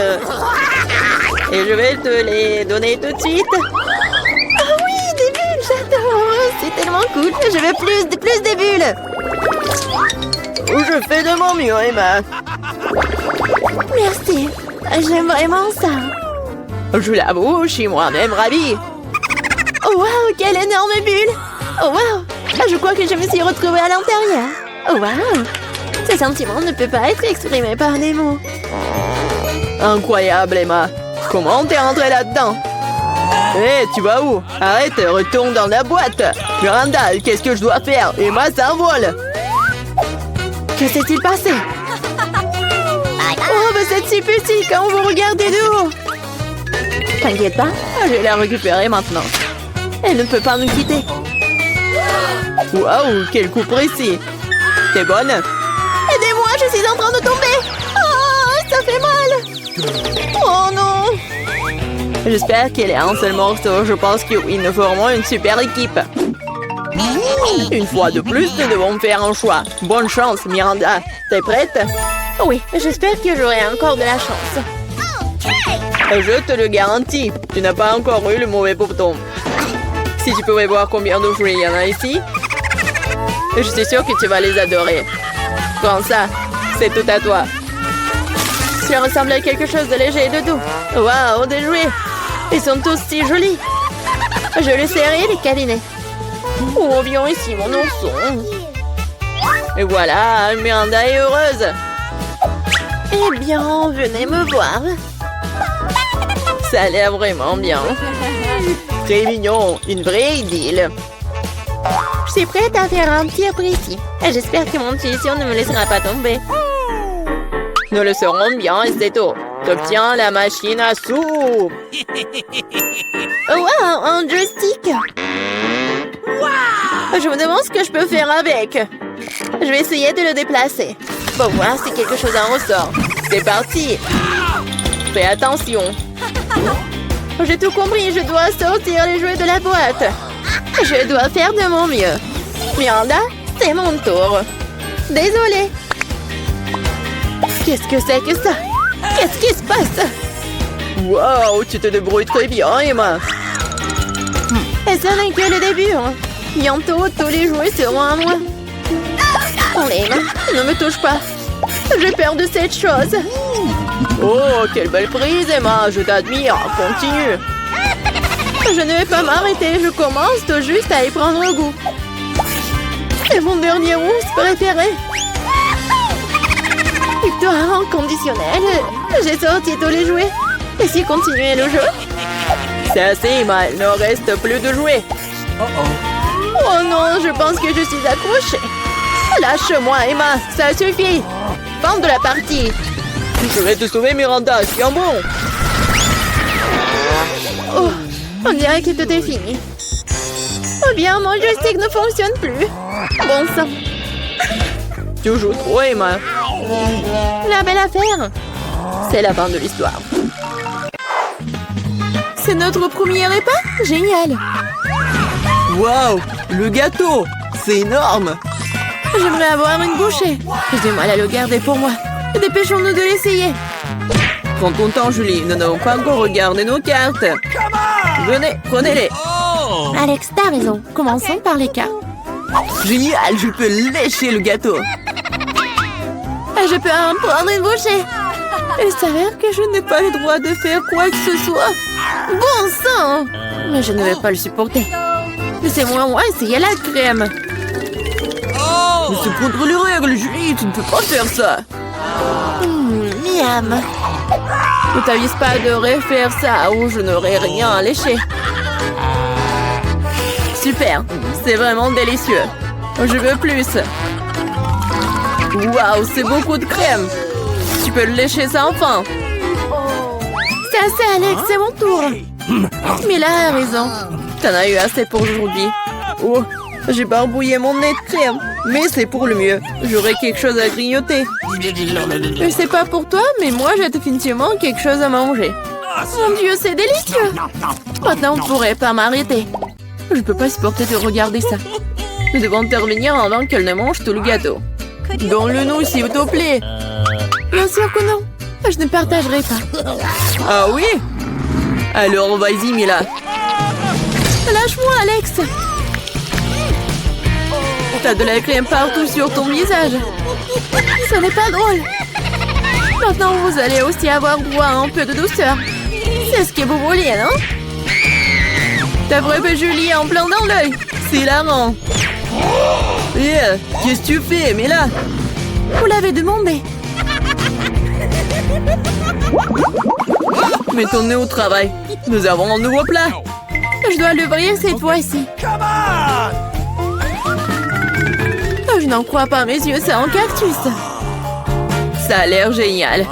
Et je vais te les donner tout de suite. Ah oui, des bulles, j'adore. C'est tellement cool. Je veux plus de bulles. Je fais de mon mieux, Emma. Merci. J'aime vraiment ça. Je l'avoue, je suis moi-même ravie. Oh wow, quelle énorme bulle. Oh wow. Je crois que je me suis retrouvée à l'intérieur. Oh wow. Ce sentiment ne peut pas être exprimé par des mots. Incroyable, Emma. Comment t'es rentrée là-dedans? Hé, tu vas où? Arrête, retourne dans la boîte. Miranda, qu'est-ce que je dois faire? Emma s'envole. Que s'est-il passé? Oh, vous êtes si petit quand vous regardez de haut. T'inquiète pas, je vais la récupérer maintenant. Elle ne peut pas nous quitter. Waouh, quel coup précis. T'es bonne? Aidez-moi, je suis en train de tomber. Oh, ça fait mal. Oh non. J'espère qu'elle est un seul morceau. Je pense que oui, nous formons une super équipe. Une fois de plus, nous devons faire un choix. Bonne chance, Miranda. T'es prête? Oui, j'espère que j'aurai encore de la chance. Je te le garantis, tu n'as pas encore eu le mauvais bouton. Si tu pouvais voir combien de jouets il y en a ici, je suis sûre que tu vas les adorer. Prends ça, c'est tout à toi. Ça ressemble à quelque chose de léger et de doux. Waouh, des jouets. Ils sont tous si jolis. Je le serrai les câliner. Oh, viens ici, mon ourson. Et voilà, Miranda est heureuse. Eh bien, venez me voir. Ça a l'air vraiment bien. Très mignon, une vraie idylle. Je suis prête à faire un tir précis. J'espère que mon intuition ne me laissera pas tomber. Nous le saurons bien, et c'est tout. T'obtiens la machine à soupe. Wow, un joystick. Je me demande ce que je peux faire avec. Je vais essayer de le déplacer. Pour voir si quelque chose en ressort. C'est parti. Fais attention. J'ai tout compris, je dois sortir les jouets de la boîte. Je dois faire de mon mieux. Miranda, c'est mon tour. Désolée. Qu'est-ce que c'est que ça? Qu'est-ce qui se passe? Wow, tu te débrouilles très bien, Emma. Et ce n'est que le début. Hein. Bientôt, tous les jouets seront à moi. Oh, Emma, ne me touche pas. J'ai peur de cette chose. Oh, quelle belle prise, Emma. Je t'admire. Continue. Je ne vais pas m'arrêter. Je commence tout juste à y prendre goût. C'est mon dernier ours préféré. Victoire inconditionnelle. J'ai sorti tous les jouets. Et si continuer le jeu? C'est assez, Emma. Il ne reste plus de jouets. Oh non, je pense que je suis accrochée. Lâche-moi, Emma. Ça suffit. Fin de la partie. Je vais te sauver, Miranda. Tiens bon. Oh, on dirait que tout est fini. Oh bien, mon joystick ne fonctionne plus. Bon sang. Tu joues trop, Emma. La belle affaire. C'est la fin de l'histoire. C'est notre premier repas? Génial. Waouh, le gâteau. C'est énorme. J'aimerais avoir une bouchée. J'ai du mal à le garder pour moi. Dépêchons-nous de l'essayer. Prends ton temps, Julie. Nous n'avons pas encore regardé nos cartes. Venez, prenez-les. Alex, t'as raison. Commençons par les cartes. Génial, je peux lécher le gâteau. Je peux en prendre une bouchée. Il s'avère que je n'ai pas le droit de faire quoi que ce soit. Bon sang! Mais je ne vais pas le supporter. Laissez-moi essayer la crème. Mais c'est contre les règles, Julie. Tu ne peux pas faire ça. Miam. Ne t'avise pas de refaire ça ou je n'aurai rien à lécher. Super, c'est vraiment délicieux. Je veux plus. Waouh, c'est beaucoup de crème. Tu peux le lécher sans fin. C'est assez, Alex, c'est mon tour. Mila a raison. T'en as eu assez pour aujourd'hui. Oh, j'ai barbouillé mon nez de crème. Mais c'est pour le mieux. J'aurai quelque chose à grignoter. Je sais pas pour toi, mais moi j'ai définitivement quelque chose à manger. Mon Dieu, c'est délicieux. Maintenant, on ne pourrait pas m'arrêter. Je peux pas supporter de regarder ça. Nous devons intervenir avant qu'elle ne mange tout le gâteau. Donne-le-nous, s'il te plaît. Bien sûr que non. Je ne partagerai pas. Ah oui? Alors, vas-y, Mila. Lâche-moi, Alex. T'as de la crème partout sur ton visage. Ce n'est pas drôle. Maintenant, vous allez aussi avoir droit à un peu de douceur. C'est ce que vous vouliez, non? T'as frappé Julie en plein dans l'œil. C'est hilarant. Yeah, qu'est-ce que tu fais, Mila? Vous l'avez demandé. Mets ton nez au travail. Nous avons un nouveau plat. Je dois l'ouvrir cette fois-ci. Come on! Je n'en crois pas mes yeux, c'est un cactus. Ça a l'air génial.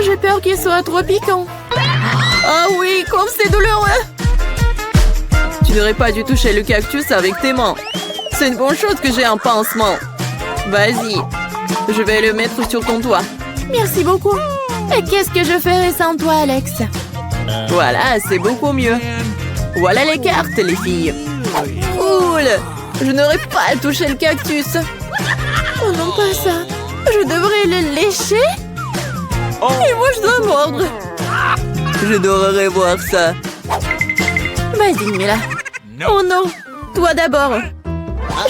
J'ai peur qu'il soit trop piquant. Ah oui, comme c'est douloureux. Tu n'aurais pas dû toucher le cactus avec tes mains. C'est une bonne chose que j'ai un pansement. Vas-y, je vais le mettre sur ton toit. Merci beaucoup. Et qu'est-ce que je ferais sans toi, Alex? Voilà, c'est beaucoup mieux. Voilà les cartes, les filles. Cool. Je n'aurais pas touché le cactus. Oh non, pas ça. Je devrais le lécher? Et moi, je dois mordre. J'adorerais voir ça. Vas-y, Mila. Oh non, toi d'abord.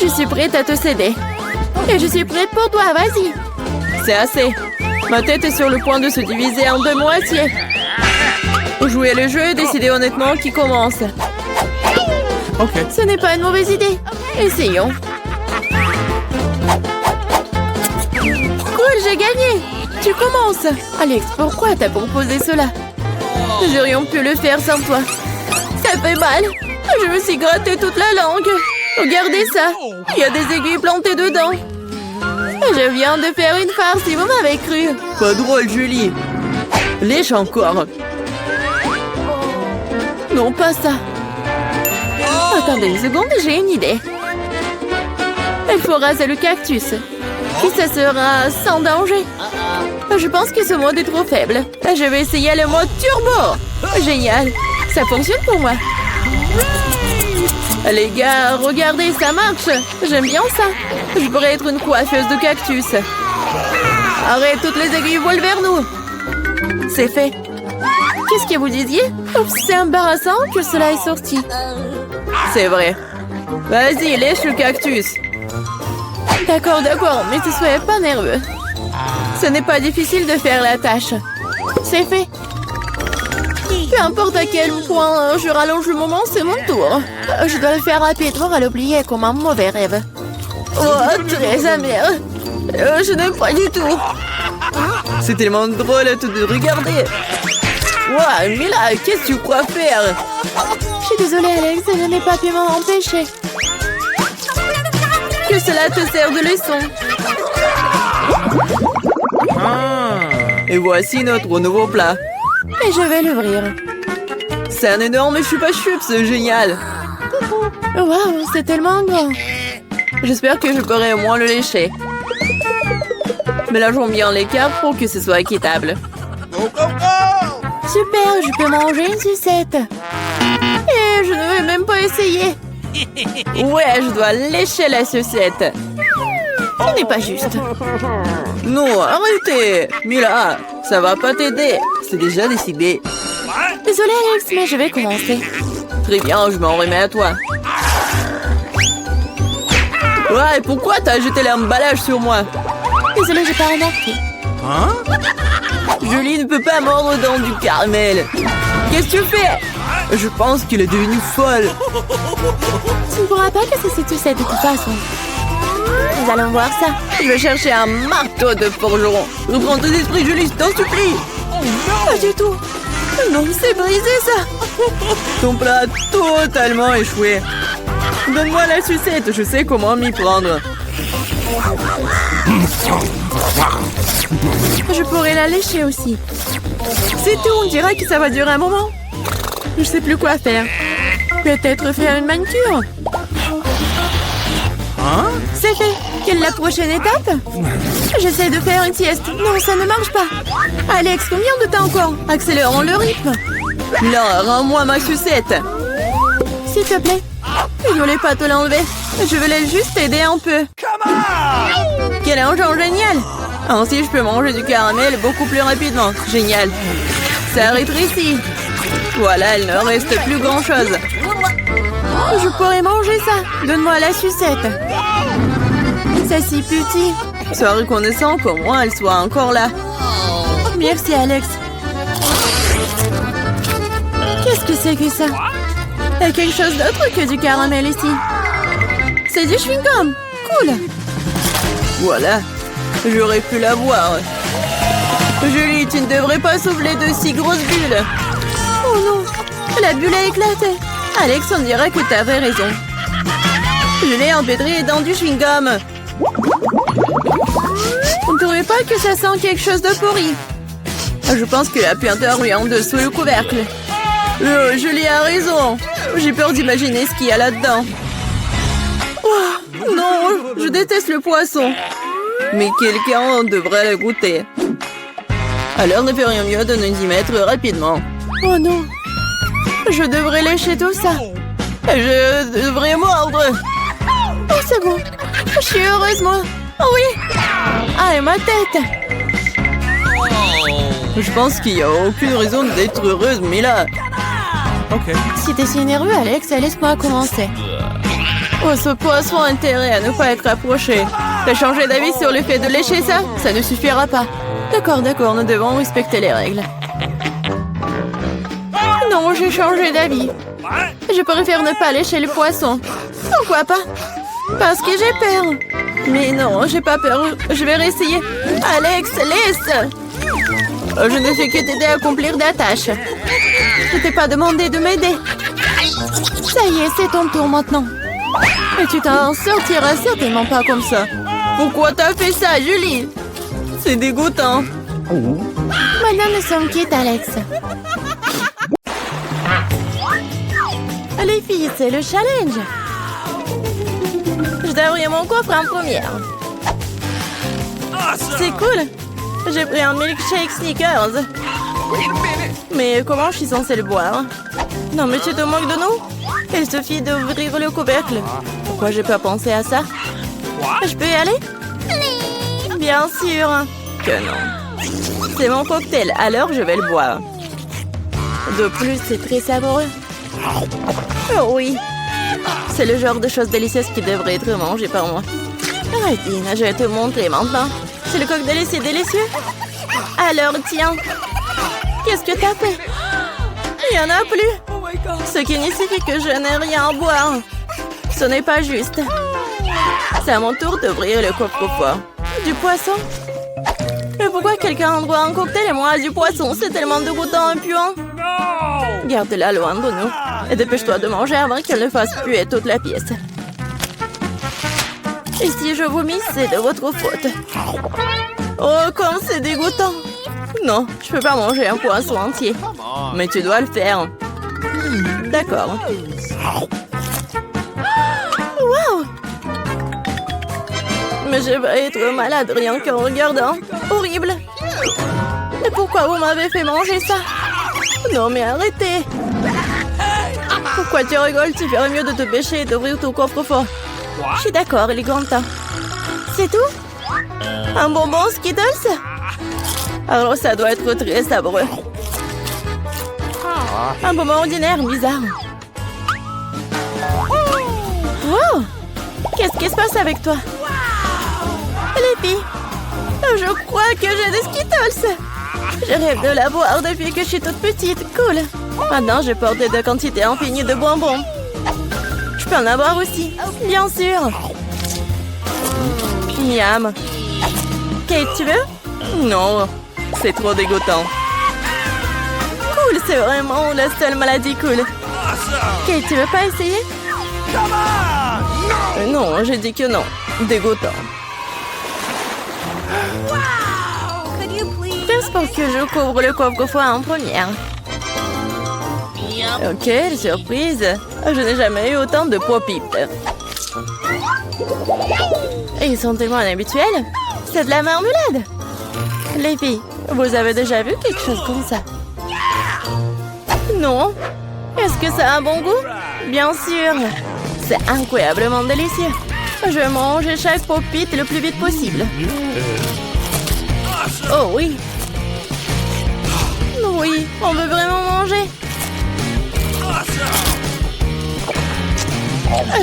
Je suis prête à te céder. Et je suis prête pour toi, vas-y. C'est assez. Ma tête est sur le point de se diviser en deux moitiés. Jouer le jeu et décider honnêtement qui commence. Ok. Ce n'est pas une mauvaise idée. Essayons. Cool, j'ai gagné. Tu commences. Alex, pourquoi t'as proposé cela? Nous aurions pu le faire sans toi. Ça fait mal. Je me suis gratté toute la langue. Regardez ça. Il y a des aiguilles plantées dedans. Je viens de faire une farce, si vous m'avez cru. Pas drôle, Julie. Lèche encore. Non, pas ça. Attendez une seconde, j'ai une idée. Il faut raser le cactus. Puis ça sera sans danger. Je pense que ce mode est trop faible. Je vais essayer le mode turbo. Génial. Ça fonctionne pour moi. Les gars, regardez, ça marche. J'aime bien ça. Je pourrais être une coiffeuse de cactus. Arrête, toutes les aiguilles volent vers nous. C'est fait. Qu'est-ce que vous disiez? Oups, c'est embarrassant que cela est sorti. C'est vrai. Vas-y, lèche le cactus. D'accord, mais ne soyez pas nerveux. Ce n'est pas difficile de faire la tâche. C'est fait. Peu importe à quel point je rallonge le moment, c'est mon tour. Je dois le faire rapidement à l'oublier comme un mauvais rêve. Oh, très amer. Je n'aime pas du tout. C'est tellement drôle de regarder. Wow, Mila, qu'est-ce que tu crois faire? Je suis désolée, Alex, je n'ai pas pu m'en empêcher. Que cela te sert de leçon. Et voici notre nouveau plat. Et je vais l'ouvrir. C'est un énorme chupa-chups, génial. Waouh, c'est tellement grand. J'espère que je pourrai au moins le lécher. Mélangeons bien les cartes pour que ce soit équitable. Super, je peux manger une sucette. Et je ne vais même pas essayer. Ouais, je dois lécher la sucette. Ce n'est pas juste. Non, arrêtez. Mila, ça va pas t'aider. C'est déjà décidé. Désolée, Alex, mais je vais commencer. Très bien, je m'en remets à toi. Ouais, pourquoi t'as jeté l'emballage sur moi? Désolée, j'ai pas remarqué. Julie ne peut pas mordre dans du caramel. Qu'est-ce que tu fais? Je pense qu'il est devenu folle. Tu ne pourras pas casser cette sucette de toute façon. Nous allons voir ça. Je vais chercher un marteau de forgeron. Reprends tes esprits, Julie, je t'en supplie. Pas du tout. Non, c'est brisé ça. Ton plat a totalement échoué. Donne-moi la sucette, je sais comment m'y prendre. Je pourrais la lécher aussi. C'est tout, on dirait que ça va durer un moment. Je sais plus quoi faire. Peut-être faire une manucure. C'est fait. Quelle est la prochaine étape? J'essaie de faire une sieste. Non, ça ne marche pas. Alex, combien de temps encore? Accélérons le rythme. Là, rends-moi ma sucette. S'il te plaît. Je voulais pas te l'enlever. Je voulais juste t'aider un peu. Quel engin génial! Ainsi, je peux manger du caramel beaucoup plus rapidement. Génial. Ça rétrécit. Voilà, il ne reste plus grand-chose. Je pourrais manger ça. Donne-moi la sucette. C'est si petit. Sois reconnaissant qu'au moins elle soit encore là. Merci, Alex. Qu'est-ce que c'est que ça? Il y a quelque chose d'autre que du caramel ici. C'est du chewing-gum. Cool. Voilà. J'aurais pu la boire. Julie, tu ne devrais pas souffler de si grosses bulles. Oh non. La bulle a éclaté. Alex, on dirait que t'avais raison. Je l'ai empêtrée dans du chewing-gum. On ne trouvait pas que ça sent quelque chose de pourri? Je pense que la puanteur est en dessous le couvercle. Julie a raison. J'ai peur d'imaginer ce qu'il y a là-dedans. Oh, non, je déteste le poisson. Mais quelqu'un devrait le goûter. Alors ne ferions mieux de nous y mettre rapidement. Oh non. Je devrais lécher tout ça. Je devrais mordre. Oh, c'est bon. Je suis heureuse, moi. Oh oui. Ah, et ma tête. Je pense qu'il n'y a aucune raison d'être heureuse, mais là... Ok. Si t'es si nerveux, Alex, laisse-moi commencer. Oh, ce poisson a intérêt à ne pas être approché. T'as changé d'avis sur le fait de lécher ça? Ça ne suffira pas. D'accord, nous devons respecter les règles. Non, j'ai changé d'avis. Je préfère ne pas lécher le poisson. Pourquoi pas? Parce que j'ai peur. Mais non, j'ai pas peur. Je vais réessayer. Alex, laisse! Je ne fais que t'aider à accomplir des tâches. Je t'ai pas demandé de m'aider. Ça y est, c'est ton tour maintenant. Et tu t'en sortiras certainement pas comme ça. Pourquoi t'as fait ça, Julie? C'est dégoûtant. Maintenant, nous sommes quittes, Alex. Les filles, c'est le challenge. Je dois ouvrir mon coffre en première. C'est cool. J'ai pris un milkshake Snickers. Mais comment je suis censée le boire? Non, mais tu te moques de nous? Il suffit d'ouvrir le couvercle. Pourquoi j'ai pas pensé à ça? Je peux y aller? Bien sûr que non. C'est mon cocktail, alors je vais le boire. De plus, c'est très savoureux. Oh oui. C'est le genre de choses délicieuses qui devrait être mangées par moi. Arrêtez, je vais te montrer maintenant. C'est le cocktail, c'est délicieux. Alors, tiens. Qu'est-ce que t'as fait? Il n'y en a plus. Ce qui signifie que je n'ai rien à boire. Ce n'est pas juste. C'est à mon tour d'ouvrir le coffre-fort. Du poisson? Mais pourquoi quelqu'un boit un cocktail et moi du poisson? C'est tellement dégoûtant et puant. Garde-la loin de nous. Et dépêche-toi de manger avant qu'elle ne fasse puer toute la pièce. Et si je vomis, c'est de votre faute. Oh, comme c'est dégoûtant. Non, je peux pas manger un poisson entier. Mais tu dois le faire. D'accord. Wow! Mais je vais être malade rien qu'en regardant. Horrible. Et pourquoi vous m'avez fait manger ça? Non, mais arrêtez. Pourquoi tu rigoles? Tu ferais mieux de te pêcher et d'ouvrir ton coffre-fort. Je suis d'accord, il est grand temps. C'est tout? Un bonbon Skittles? Alors ça doit être très savoureux. Un bonbon ordinaire, bizarre. Wow! Qu'est-ce qui se passe avec toi? Les filles, je crois que j'ai des Skittles. Je rêve de l'avoir depuis que je suis toute petite. Cool. Maintenant, je porte de quantités infinies de bonbons. Je peux en avoir aussi, bien sûr. Miam. Kate, tu veux? Non, c'est trop dégoûtant. Cool, c'est vraiment la seule maladie cool. Kate, tu veux pas essayer? Non, j'ai dit que non. Dégoûtant. Pense pour que je couvre le coffre-fort en première. Oh, quelle surprise! Je n'ai jamais eu autant de pop-it. Ils sont tellement inhabituels. C'est de la marmelade. Les filles, vous avez déjà vu quelque chose comme ça? Non? Est-ce que ça a un bon goût? Bien sûr. C'est incroyablement délicieux. Je mange chaque pop-it le plus vite possible. Oh oui. Oui, on veut vraiment manger.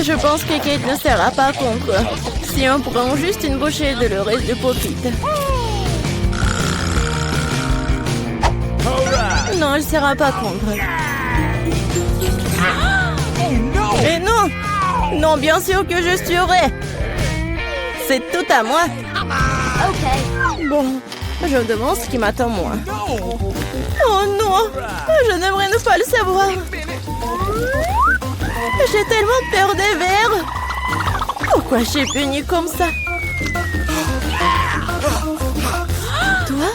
Je pense que Kate ne sera pas contre si on prend juste une bouchée de le reste de pop-it. Non, elle ne sera pas contre. Et non! Non, bien sûr que je suivrai. C'est tout à moi. Bon, je me demande ce qui m'attend moi. Oh non! Je n'aimerais ne pas le savoir. J'ai tellement peur des vers. Pourquoi je suis punie comme ça? Toi?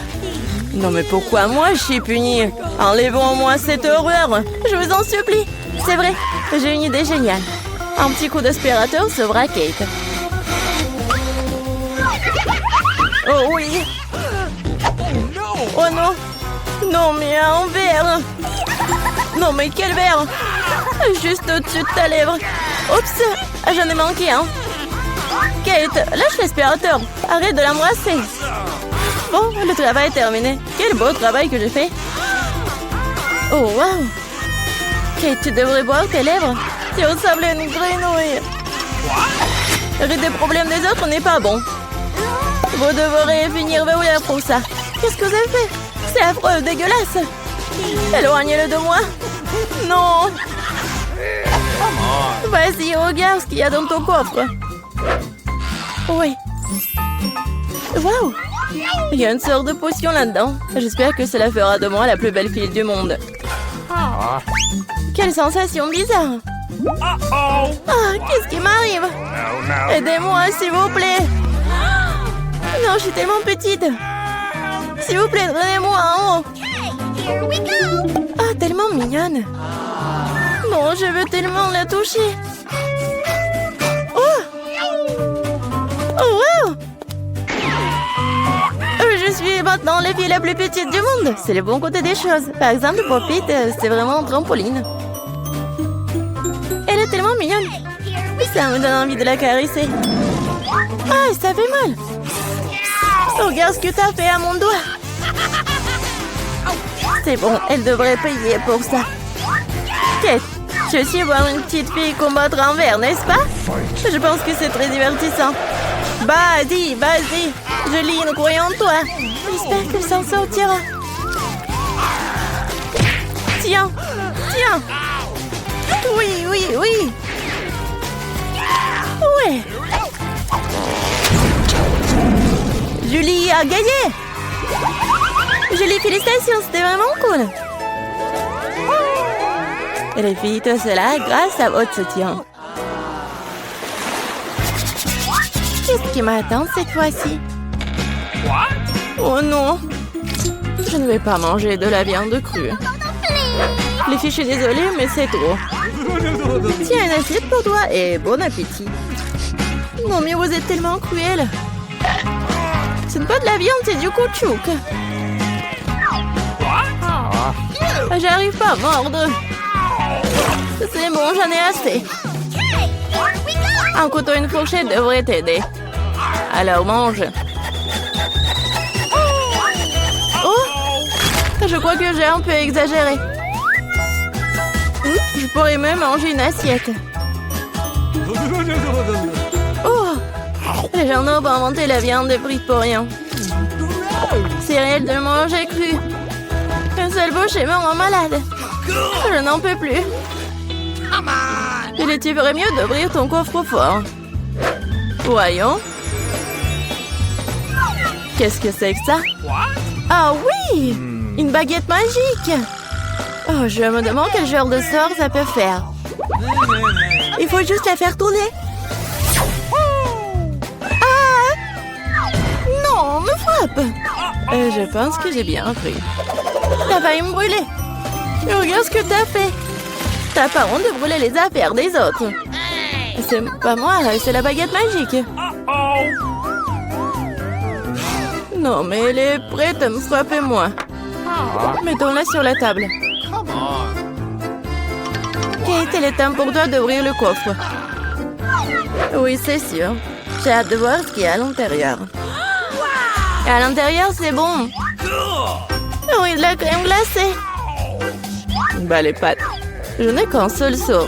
Non mais pourquoi moi je suis punie? Enlevons-moi cette horreur. Je vous en supplie. C'est vrai, j'ai une idée géniale. Un petit coup d'aspirateur sauvera Kate. Oh oui! Oh non! Non mais un verre! Non mais quel verre! Juste au-dessus de ta lèvre. Oups! J'en ai manqué un. Kate, lâche l'aspirateur. Arrête de l'embrasser. Bon, le travail est terminé. Quel beau travail que j'ai fait. Oh wow! Kate, tu devrais boire tes lèvres. Tu ressembles à une grenouille. Rire des problèmes des autres n'est pas bon. Vous devrez finir verrouillère pour ça. Qu'est-ce que vous avez fait? C'est affreux, dégueulasse. Éloignez-le de moi. Non. Vas-y, regarde ce qu'il y a dans ton coffre. Oui. Waouh. Il y a une sorte de potion là-dedans. J'espère que cela fera de moi la plus belle fille du monde. Quelle sensation bizarre. Ah, qu'est-ce qui m'arrive? Aidez-moi, s'il vous plaît. Non, je suis tellement petite. S'il vous plaît, donnez-moi en haut. Ah, tellement mignonne. Non, je veux tellement la toucher. Oh! Oh, wow! Je suis maintenant la fille la plus petite du monde. C'est le bon côté des choses. Par exemple, Pop-It, c'est vraiment un trampoline. Elle est tellement mignonne. Ça me donne envie de la caresser. Ah, ça fait mal. Regarde ce que t'as fait à mon doigt. C'est bon, elle devrait payer pour ça. Kate, tu sais voir une petite fille combattre un verre, n'est-ce pas? Je pense que c'est très divertissant. Vas-y, vas-y. Julie, croyons en toi. J'espère qu'elle s'en sortira. Tiens, tiens. Oui, oui, oui. Ouais. Julie a gagné. Julie, félicitations, c'était vraiment cool. Et les filles, tout cela grâce à votre soutien. Qu'est-ce qui m'attend cette fois-ci? Oh non. Je ne vais pas manger de la viande crue. Les filles, je suis désolée, mais c'est trop. Tiens, une assiette pour toi et bon appétit. Non, mais vous êtes tellement cruel. Ce n'est pas de la viande, c'est du caoutchouc. J'arrive pas à mordre. C'est bon, j'en ai assez. Un couteau et une fourchette devraient t'aider. Alors mange. Oh! Je crois que j'ai un peu exagéré. Je pourrais même manger une assiette. Oh! Les gens ont inventé la viande frite pour rien. C'est réel de manger cru. Une seule bouche et me rend malade. Je n'en peux plus. Tu ferais mieux d'ouvrir ton coffre-fort. Voyons. Qu'est-ce que c'est que ça? Ah oui! Une baguette magique! Oh, je me demande quel genre de sort ça peut faire. Il faut juste la faire tourner. frappe. Je pense que j'ai bien appris. T'as failli me brûler. Regarde ce que t'as fait. T'as pas honte de brûler les affaires des autres. C'est pas moi, c'est la baguette magique. Non, mais elle est prête à me frapper moi. Mettons-la sur la table. Kate, il est temps pour toi d'ouvrir le coffre. Oui, c'est sûr. J'ai hâte de voir ce qu'il y a à l'intérieur. À l'intérieur, c'est bon. Oui, de la crème glacée. Bah, les pâtes. Je n'ai qu'un seul seau.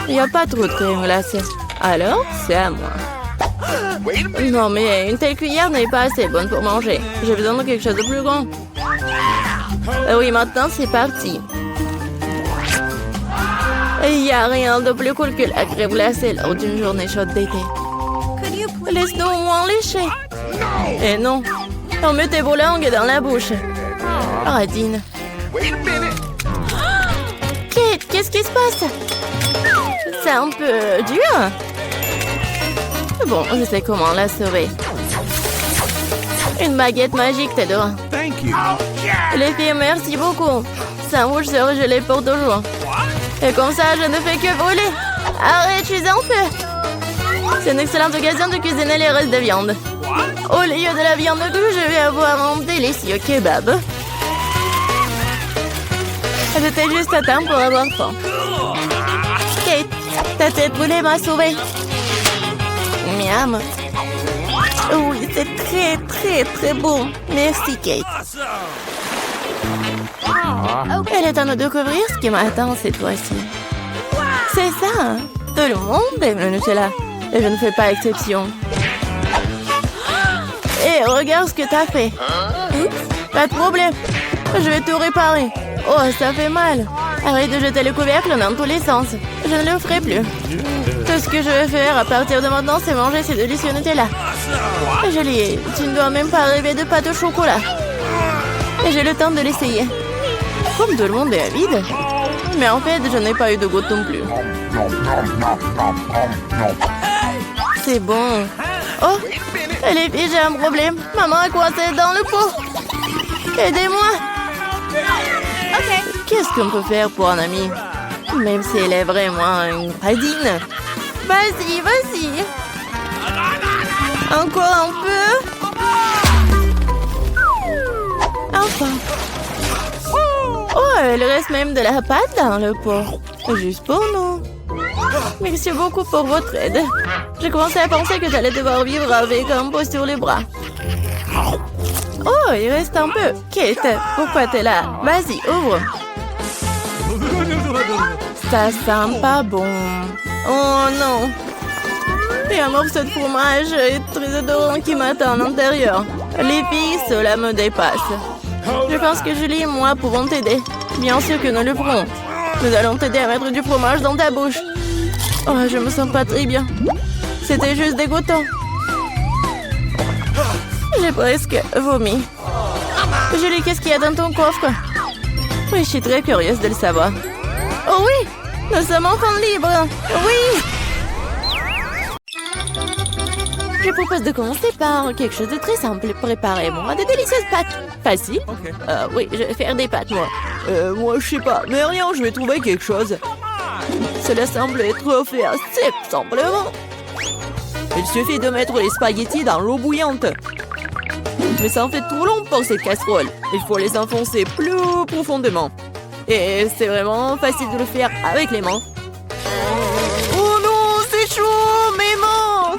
Il n'y a pas trop de crème glacée. Alors, c'est à moi. Non, mais une telle cuillère n'est pas assez bonne pour manger. J'ai besoin de quelque chose de plus grand. Oui, maintenant, c'est parti. Il n'y a rien de plus cool que la crème glacée lors d'une journée chaude d'été. Laisse-nous au moins lécher. Eh non, on met tes vos langues dans la bouche. Radine. Kate, qu'est-ce qui se passe? C'est un peu dur. Bon, je sais comment la sauver. Une baguette magique t'aidera. Thank you. Les filles, merci beaucoup. Sandwich sera gelé pour toujours. Et comme ça, je ne fais que brûler. Arrête, je suis en feu. C'est une excellente occasion de cuisiner les restes de viande. Au lieu de la viande crue, je vais avoir un délicieux kebab. J'étais juste à temps pour avoir faim. Kate, ta tête brûlée m'a sauvée. Miam. Oui, c'est très, très, très bon. Merci, Kate. Elle est temps de découvrir ce qui m'attend cette fois-ci. C'est ça, hein? Tout le monde aime le Nutella. Et je ne fais pas exception. Et regarde ce que t'as fait. Pas de problème. Je vais tout réparer. Oh, ça fait mal. Arrête de jeter le couvercle dans tous les sens. Je ne le ferai plus. Tout ce que je vais faire à partir de maintenant, c'est manger ces délicieux Nutella. Julie, tu ne dois même pas rêver de pâte au chocolat. Et j'ai le temps de l'essayer. Comme tout le monde est avide. Mais en fait, je n'ai pas eu de goutte non plus. C'est bon. Oh, les filles, j'ai un problème. Maman a coincé dans le pot. Aidez-moi. Qu'est-ce qu'on peut faire pour un ami? Même si elle est vraiment une radine. Vas-y, vas-y. Encore un peu. Enfin. Oh, il reste même de la pâte dans le pot. Juste pour nous. Merci beaucoup pour votre aide. J'ai commencé à penser que j'allais devoir vivre avec un pot sur les bras. Oh, il reste un peu. Kate, pourquoi t'es là? Vas-y, ouvre. Ça sent pas bon. Oh non. Il y a un morceau de fromage très odorant qui m'attend à l'intérieur. Les filles, cela me dépasse. Je pense que Julie et moi pouvons t'aider. Bien sûr que nous le ferons. Nous allons t'aider à mettre du fromage dans ta bouche. Oh, je me sens pas très bien. C'était juste dégoûtant. J'ai presque vomi. Julie, qu'est-ce qu'il y a dans ton coffre? Oui, je suis très curieuse de le savoir. Oh oui, nous sommes enfin libres. Oui. Je propose de commencer par quelque chose de très simple. Préparez-moi de délicieuses pâtes. Facile? Oui, je vais faire des pâtes, moi. Moi, je sais pas. Mais rien, je vais trouver quelque chose. Cela semble être fait assez simplement. Il suffit de mettre les spaghettis dans l'eau bouillante. Mais ça en fait trop long pour cette casserole. Il faut les enfoncer plus profondément. Et c'est vraiment facile de le faire avec les mains. Oh non, c'est chaud, mes mains!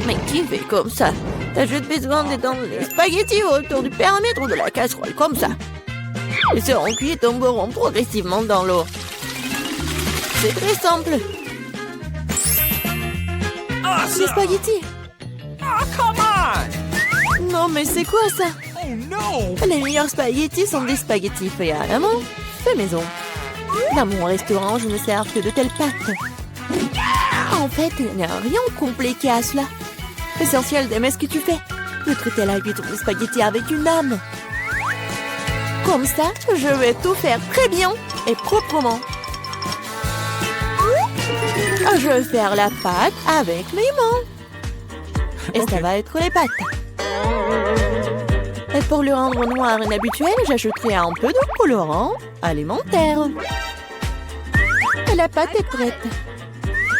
Mais qui fait comme ça? T'as juste besoin d'étendre les spaghettis autour du périmètre de la casserole, comme ça. Ils seront cuits et tomberont progressivement dans l'eau. C'est très simple. Les spaghettis. Come on! Non, mais c'est quoi ça? Oh no! Les meilleurs spaghettis sont des spaghettis faits à la main, fait maison. Dans mon restaurant, je ne sers que de telles pâtes. En fait, il n'y a rien de compliqué à cela. L'essentiel d'aimer ce que tu fais. De traiter la huître de spaghettis avec une âme. Comme ça, je vais tout faire très bien et proprement. Je vais faire la pâte avec mes mains. Et ça va être les pâtes. Et pour le rendre noir inhabituel, j'ajouterai un peu de colorant alimentaire. Et la pâte est prête.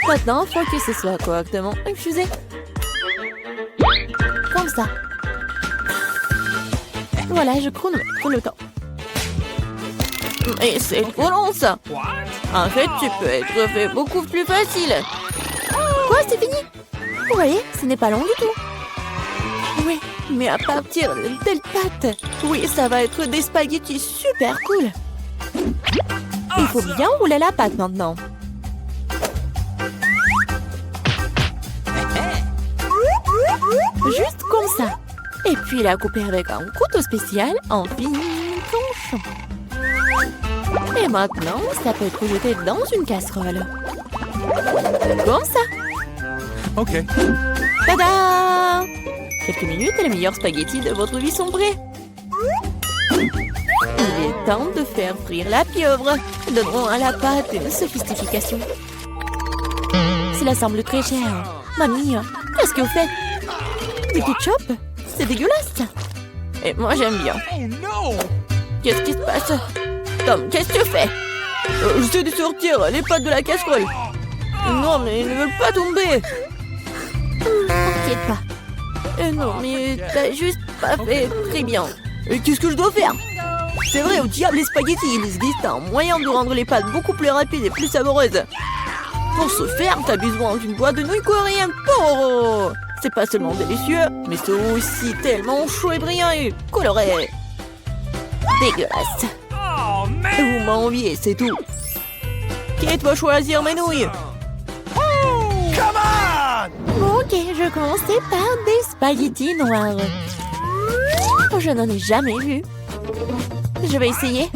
Maintenant, il faut que ce soit correctement infusé. Comme ça. Voilà, je chronomètre le temps. Et c'est trop long, ça. En fait, tu peux être fait beaucoup plus facile. Quoi, c'est fini? Vous voyez, ce n'est pas long du tout. Oui, mais à partir de telle pâte, oui, ça va être des spaghettis super cool. Il faut bien rouler la pâte maintenant. Juste comme ça. Et puis la couper avec un couteau spécial en fines tranches. Et maintenant, ça peut être jeté dans une casserole. Comme ça. Ok. Tada! Quelques minutes et les meilleurs spaghettis de votre vie sont prêts. Il est temps de faire frire la pieuvre. Donnerons à la pâte une sophistication. Cela semble très cher. Mamie, qu'est-ce que vous faites? Du ketchup? C'est dégueulasse. Et moi, j'aime bien. Oh no! Qu'est-ce qui se passe? Tom, qu'est-ce que tu fais? J'essaie de sortir les pâtes de la casserole. Non, mais ils ne veulent pas tomber. T'inquiète pas. Non, mais t'as juste pas fait très bien. Et qu'est-ce que je dois faire? C'est vrai, au diable les spaghettis, il existe un moyen de rendre les pâtes beaucoup plus rapides et plus savoureuses. Pour ce faire, t'as besoin d'une boîte de nouilles coréennes Poro. C'est pas seulement délicieux, mais c'est aussi tellement chaud et brillant et coloré. Dégueulasse. Oh man! Vous m'enviez, c'est tout. Qui va choisir mes nouilles? Come on! Bon, ok, je commençais par des spaghettis noirs. Oh, je n'en ai jamais vu. Je vais essayer.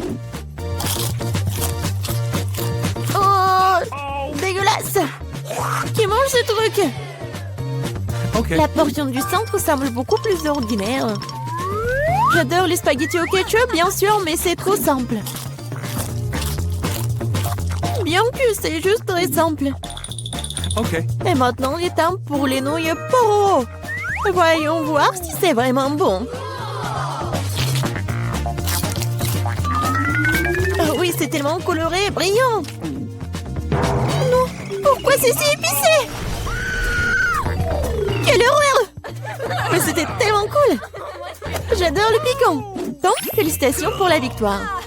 Oh, dégueulasse! Qui mange ce truc? Ok. La portion du centre semble beaucoup plus ordinaire. J'adore les spaghettis au ketchup, bien sûr, mais c'est trop simple. Bien que c'est juste très simple. Ok. Et maintenant, il est temps pour les nouilles Poro. Voyons voir si c'est vraiment bon. Oh oui, c'est tellement coloré et brillant. Non, pourquoi c'est si épicé? Quelle horreur! Mais c'était tellement cool. J'adore le piquant. Donc, félicitations pour la victoire.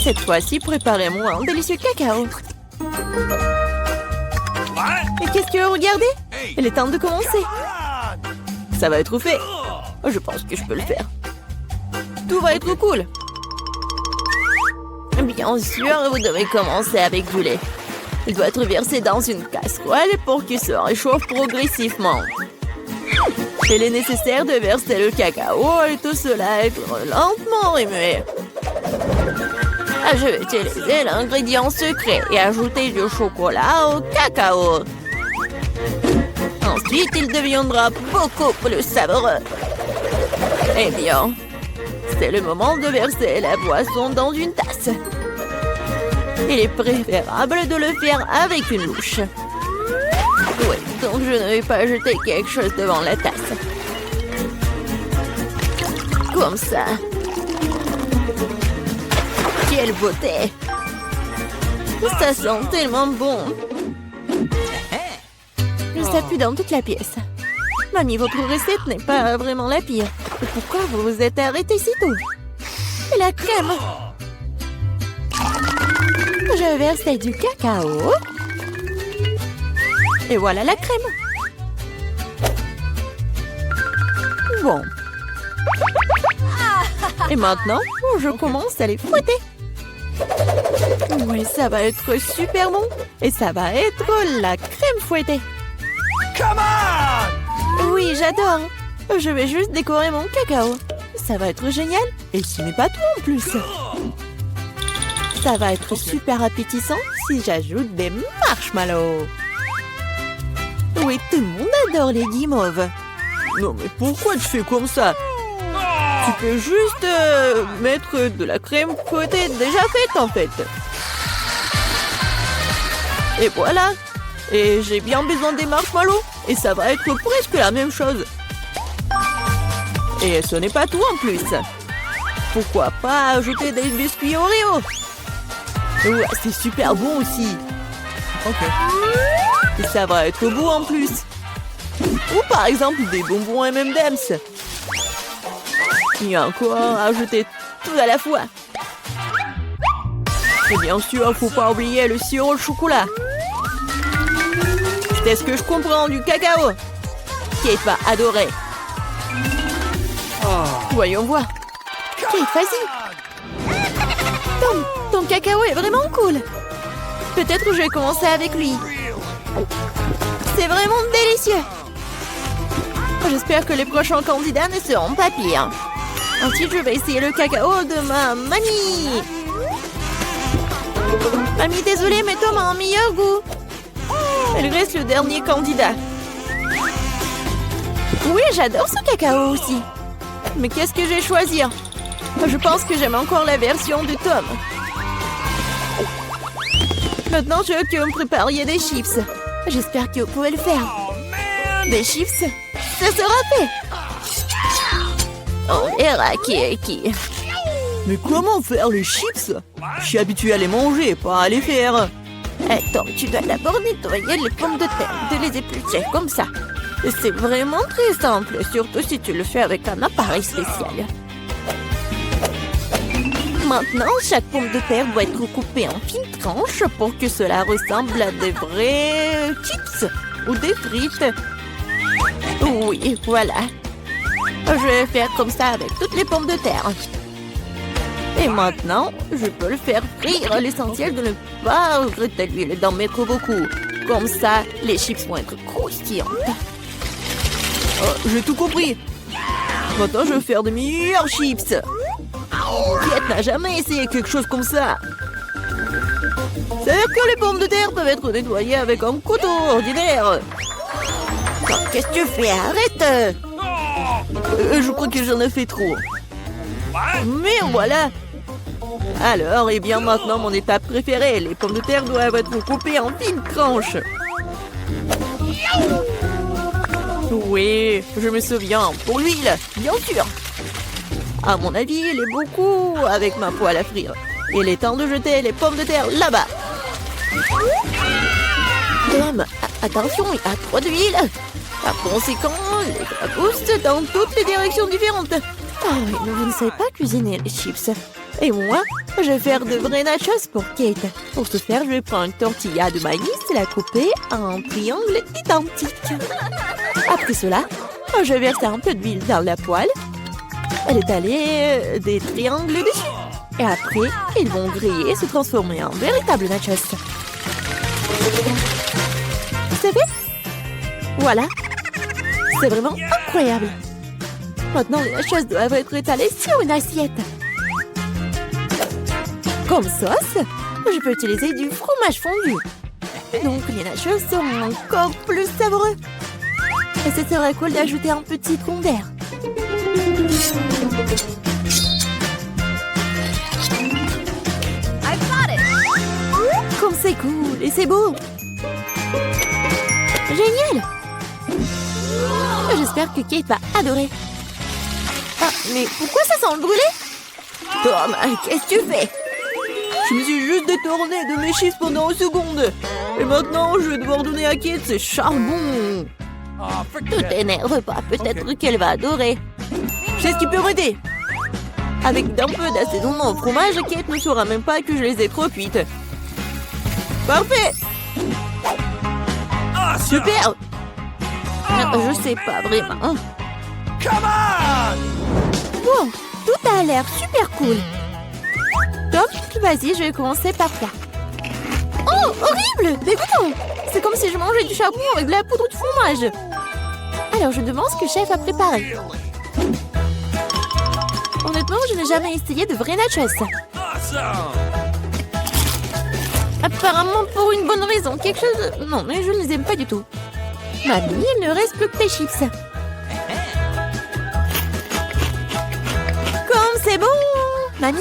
Cette fois-ci, préparez-moi un délicieux cacao. Et qu'est-ce que vous regardez? Il est temps de commencer. Ça va être fait. Je pense que je peux le faire. Tout va être cool. Bien sûr, vous devez commencer avec du lait. Il doit être versé dans une casserole pour qu'il se réchauffe progressivement. Il est nécessaire de verser le cacao et tout cela être lentement remué. Je vais utiliser l'ingrédient secret et ajouter du chocolat au cacao. Ensuite, il deviendra beaucoup plus savoureux. Eh bien, c'est le moment de verser la boisson dans une tasse. Il est préférable de le faire avec une louche. Oui, donc je ne vais pas jeter quelque chose devant la tasse. Comme ça. Quelle beauté! Ça sent tellement bon. Ça pue dans toute la pièce. Mamie, votre recette n'est pas vraiment la pire. Et pourquoi vous vous êtes arrêtée si tôt? Et la crème? Je verse du cacao. Et voilà la crème. Bon. Et maintenant, je commence à les fouetter. Oui, ça va être super bon. Et ça va être la crème fouettée. Come on! Oui, j'adore. Je vais juste décorer mon cacao. Ça va être génial. Et ce n'est pas tout en plus. Ça va être super appétissant si j'ajoute des marshmallows. Oui, tout le monde adore les guimauves. Non, mais pourquoi tu fais comme ça? Tu peux juste mettre de la crème fouettée déjà faite, en fait. Et voilà. Et j'ai bien besoin des marshmallows. Et ça va être presque la même chose. Et ce n'est pas tout en plus. Pourquoi pas ajouter des biscuits Oreo? Ouais, c'est super bon aussi. Okay. Et ça va être beau en plus. Ou par exemple des bonbons M&M's. Il y a encore à ajouter tout à la fois. Et bien sûr, faut pas oublier le sirop au chocolat. C'est ce que je comprends du cacao. Kate va adorer. Voyons voir. Kate, vas-y. Tom, ton cacao est vraiment cool. Peut-être que je vais commencer avec lui. C'est vraiment délicieux. J'espère que les prochains candidats ne seront pas pires. Ensuite, je vais essayer le cacao de ma mamie. Mamie, désolée, mais Tom a un meilleur goût. Elle reste le dernier candidat. Oui, j'adore ce cacao aussi. Mais qu'est-ce que je vais choisir? Je pense que j'aime encore la version de Tom. Maintenant, je veux que vous me prépariez des chips. J'espère que vous pouvez le faire. Des chips? Ça sera fait. On verra qui est qui. Mais comment faire les chips? Je suis habituée à les manger, pas à les faire. Attends, tu dois d'abord nettoyer les pommes de terre, de les éplucher comme ça. C'est vraiment très simple, surtout si tu le fais avec un appareil spécial. Maintenant, chaque pomme de terre doit être coupée en fines tranches pour que cela ressemble à des vrais chips ou des frites. Oui, voilà. Je vais faire comme ça avec toutes les pommes de terre. Et maintenant, je peux le faire frire. L'essentiel de ne pas regretter l'huile et d'en mettre beaucoup. Comme ça, les chips vont être croustillantes. Oh, j'ai tout compris. Maintenant, je vais faire de meilleurs chips. Kate n'a jamais essayé quelque chose comme ça. C'est-à-dire que les pommes de terre peuvent être nettoyées avec un couteau ordinaire. Qu'est-ce que tu fais? Arrête! Je crois que j'en ai fait trop. Mais voilà. Alors, et bien maintenant, mon étape préférée. Les pommes de terre doivent être coupées en fines tranches. Oui, je me souviens. Pour l'huile, bien sûr. À mon avis, il est beaucoup avec ma poêle à frire. Il est temps de jeter les pommes de terre là-bas. Tom, attention, il y a trop d'huile. Par conséquent, les poussent dans toutes les directions différentes. Ah oui, mais vous ne savez pas cuisiner les chips. Et moi, je vais faire de vrais nachos pour Kate. Pour ce faire, je vais prendre une tortilla de maïs et la couper en triangles identiques. Après cela, je vais verser un peu d'huile dans la poêle et étaler des triangles dessus. Et après, ils vont griller et se transformer en véritables nachos. C'est fait? Voilà. C'est vraiment incroyable. Maintenant, les nachos doivent être étalés sur une assiette. Comme sauce, je peux utiliser du fromage fondu. Donc, les nachos seront encore plus savoureux. Et ce serait cool d'ajouter un petit citron vert. Comme c'est cool et c'est beau. Génial. J'espère que Kate va adorer. Ah, mais pourquoi ça sent le brûlé? Tom, qu'est-ce que tu fais? Je me suis juste détournée de mes chips pendant une seconde. Et maintenant, je vais devoir donner à Kate ses charbons. Tout t'énerve pas, peut-être qu'elle va adorer. Je sais ce qui peut m'aider. Avec d'un peu d'assaisonnement au fromage, Kate ne saura même pas que je les ai trop cuites. Parfait. Super. Je sais pas vraiment. Bon, tout a l'air super cool. Top, vas-y, je vais commencer par toi. Oh, horrible! Dégoûtant! C'est comme si je mangeais du charbon avec de la poudre de fromage. Alors, je demande ce que le chef a préparé. Honnêtement, je n'ai jamais essayé de vrais nachos. Apparemment pour une bonne raison. Quelque chose... Non, mais je ne les aime pas du tout. Mamie, il ne reste plus que tes chips. Comme c'est bon! Mamie,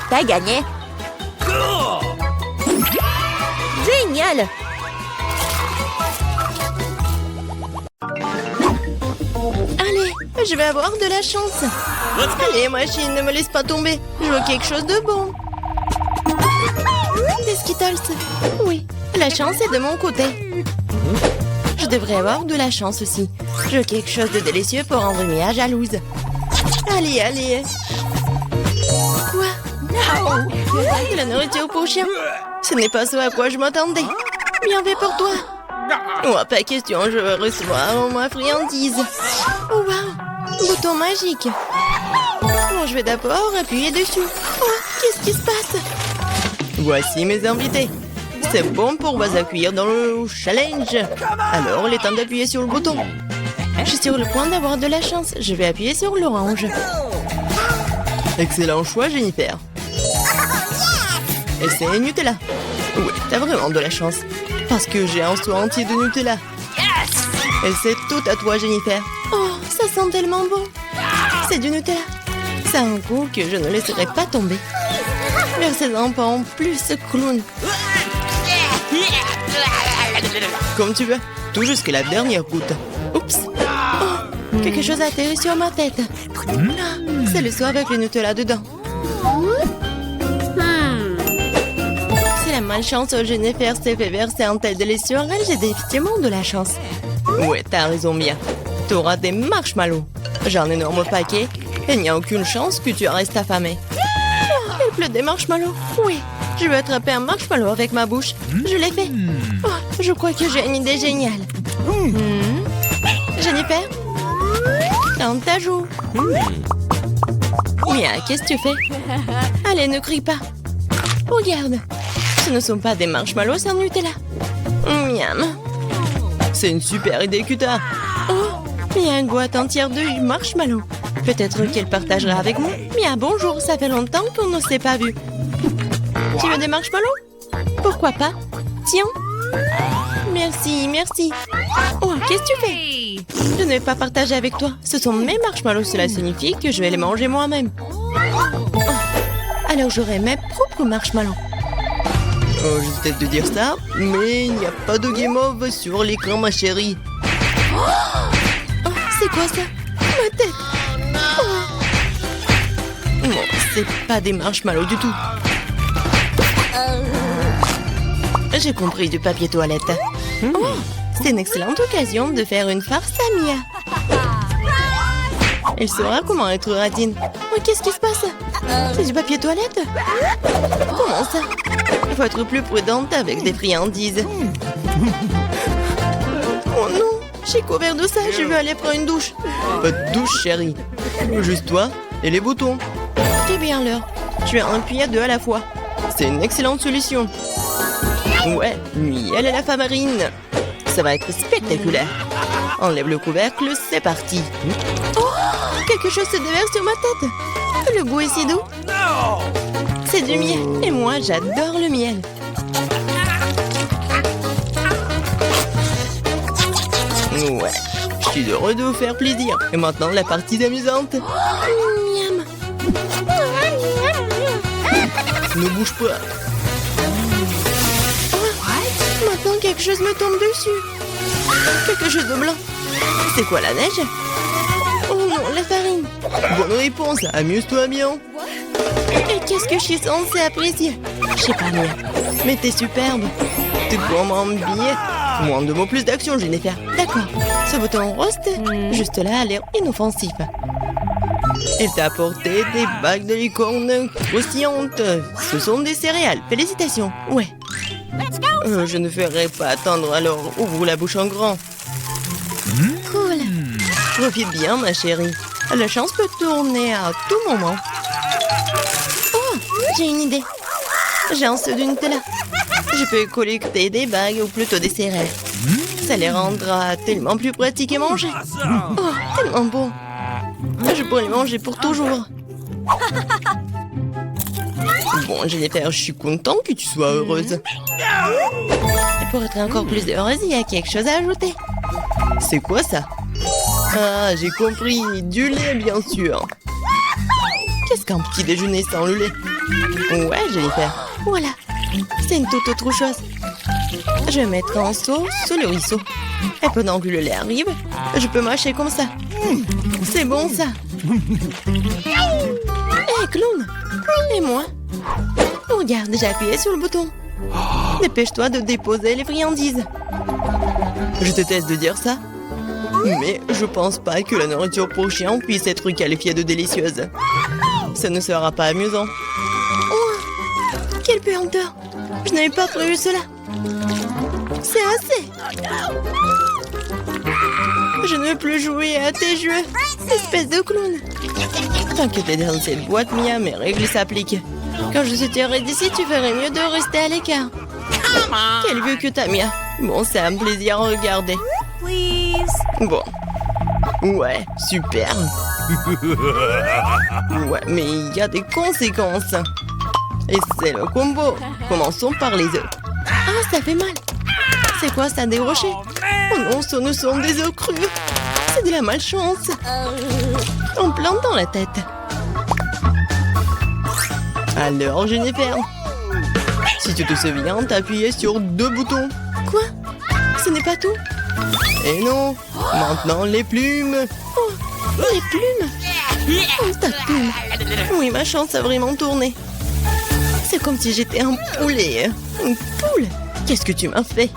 t'as gagné. Génial! Allez, je vais avoir de la chance. Allez, machine, ne me laisse pas tomber. Je veux quelque chose de bon. Des Skittles. Oui, la chance est de mon côté. Je devrais avoir de la chance aussi. Je veux quelque chose de délicieux pour rendre Mia jalouse. Allez, allez. Quoi? De la nourriture pour chien. Ce n'est pas ce à quoi je m'attendais. Bien fait pour toi. Oh, pas question, je veux recevoir ma friandise. Oh, wow, bouton magique. Bon, je vais d'abord appuyer dessus. Oh, qu'est-ce qui se passe? Voici mes invités. C'est bon pour vous accueillir dans le challenge. Alors, il est temps d'appuyer sur le bouton. Je suis sur le point d'avoir de la chance. Je vais appuyer sur l'orange. Excellent choix, Jennifer. Et c'est Nutella. Oui, t'as vraiment de la chance. Parce que j'ai un seau entier de Nutella. Et c'est tout à toi, Jennifer. Oh, ça sent tellement bon. C'est du Nutella. Ça a un goût que je ne laisserai pas tomber. Versez-en pas en plus, clown. Comme tu veux. Tout jusqu'à la dernière goutte. Oups. Oh, quelque chose a atterri sur ma tête. C'est le seau avec le Nutella dedans. Si la malchance Jennifer s'est fait verser un tel délice sur elle, j'ai définitivement de la chance. Ouais, t'as raison, Mia. T'auras des marshmallows. J'ai un énorme paquet et il n'y a aucune chance que tu restes affamé. Oh, il pleut des marshmallows. Oui, je vais attraper un marshmallow avec ma bouche. Je l'ai fait. Oh, je crois que j'ai une idée géniale. Jennifer, dans ta joue. Mia, qu'est-ce que tu fais? Allez, ne crie pas. Regarde, ce ne sont pas des marshmallows sans Nutella. Miam. C'est une super idée que t'as. Oh, il y a une boîte entière de marshmallows. Peut-être qu'elle partagera avec moi. Mia, bonjour, ça fait longtemps qu'on ne s'est pas vu. Tu veux des marshmallows? Pourquoi pas? Tiens. Merci, merci. Oh, qu'est-ce que tu fais? Je ne vais pas partager avec toi. Ce sont mes marshmallows, cela signifie que je vais les manger moi-même. Oh, alors j'aurai mes propres marshmallows. Oh, je vais peut-être te dire ça, mais il n'y a pas de game over sur l'écran, ma chérie. Oh, c'est quoi ça? Ma tête. Oh. Non, c'est pas des marshmallows du tout. J'ai compris, du papier toilette. Oh, c'est une excellente occasion de faire une farce à Mia. Elle saura comment être radine. Oh, qu'est-ce qui se passe? C'est du papier toilette? Comment ça? Il faut être plus prudente avec des friandises. Oh non, j'ai couvert de ça, je veux aller prendre une douche. Pas de douche, chérie. Juste toi et les boutons. C'est bien l'heure. Je vais appuyer à deux à la fois. C'est une excellente solution. Ouais, miel et la famarine. Ça va être spectaculaire. Enlève le couvercle, c'est parti. Oh, quelque chose se déverse sur ma tête. Le goût est si doux. C'est du miel. Et moi, j'adore le miel. Ouais, je suis heureux de vous faire plaisir. Et maintenant, la partie amusante. Miam. Ne bouge pas. Oh, maintenant, quelque chose me tombe dessus. Quelque chose de blanc. C'est quoi, la neige? Oh non, la farine. Bonne réponse, amuse-toi bien. Et qu'est-ce que je suis censée apprécier? Je sais pas, Mia. Mais t'es superbe. T'es vraiment bien. Moins de mots, plus d'action, Jennifer. D'accord. Ce bouton rose, juste là, a l'air inoffensif. Il t'a apporté des bagues de licorne croustillantes. Ce sont des céréales. Félicitations. Ouais. Je ne ferai pas attendre, alors ouvre la bouche en grand. Cool. Profite bien, ma chérie. La chance peut tourner à tout moment. Oh, j'ai une idée. J'ai un seau de Nutella. Je peux collecter des bagues ou plutôt des céréales. Ça les rendra tellement plus pratiques à manger. Oh, tellement bon. Je pourrais les manger pour toujours. Bon, Jennifer, je suis content que tu sois heureuse. Et pour être encore plus heureuse, il y a quelque chose à ajouter. C'est quoi ça? Ah, j'ai compris. Du lait, bien sûr. Qu'est-ce qu'un petit déjeuner sans le lait? Ouais, Jennifer. Voilà. C'est une toute autre chose. Je vais mettre un seau sous le ruisseau. Et pendant que le lait arrive, je peux mâcher comme ça. C'est bon, ça. Hé, clown. Et moi? Regarde, j'ai appuyé sur le bouton. Dépêche-toi de déposer les friandises. Je déteste de dire ça, mais je pense pas que la nourriture pour chien puisse être qualifiée de délicieuse. Ça ne sera pas amusant. Oh, quelle puanteur! Je n'avais pas prévu cela. C'est assez. Je ne veux plus jouer à tes jeux, espèce de clown. T'inquiète dans cette boîte, Mia, mes règles s'appliquent. Quand je sortirai d'ici, tu ferais mieux de rester à l'écart. Quel vieux que t'as, Mia. Bon, c'est un plaisir à regarder. Bon. Ouais, super. Ouais, mais il y a des conséquences. Et c'est le combo. Commençons par les œufs. Ah, ça fait mal. C'est quoi ça, des rochers? Oh non, ce ne sont des œufs crus. C'est de la malchance. En plein dans la tête. Alors, Jennifer, si tu te souviens, t'as appuyé sur 2 boutons. Quoi? Ce n'est pas tout? Et non, maintenant les plumes. Oh, les plumes. Oh, ta plume. Oui, ma chance a vraiment tourné. C'est comme si j'étais un poulet. Une poule. Qu'est-ce que tu m'as fait?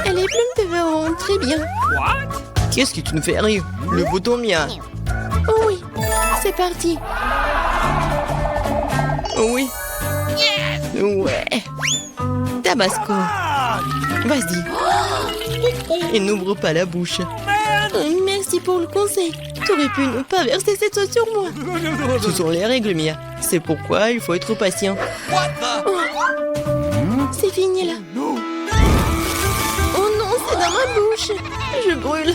Et les plumes te vont très bien. Qu'est-ce que tu ne fais rire? Le bouton Mia. Oh oui, c'est parti. Oui. Ouais. Tabasco. Vas-y. Et n'ouvre pas la bouche. Merci pour le conseil. Tu aurais pu ne pas verser cette sauce sur moi. Ce sont les règles, Mia. C'est pourquoi il faut être patient. Oh. C'est fini là. Oh non, c'est dans ma bouche. Je brûle.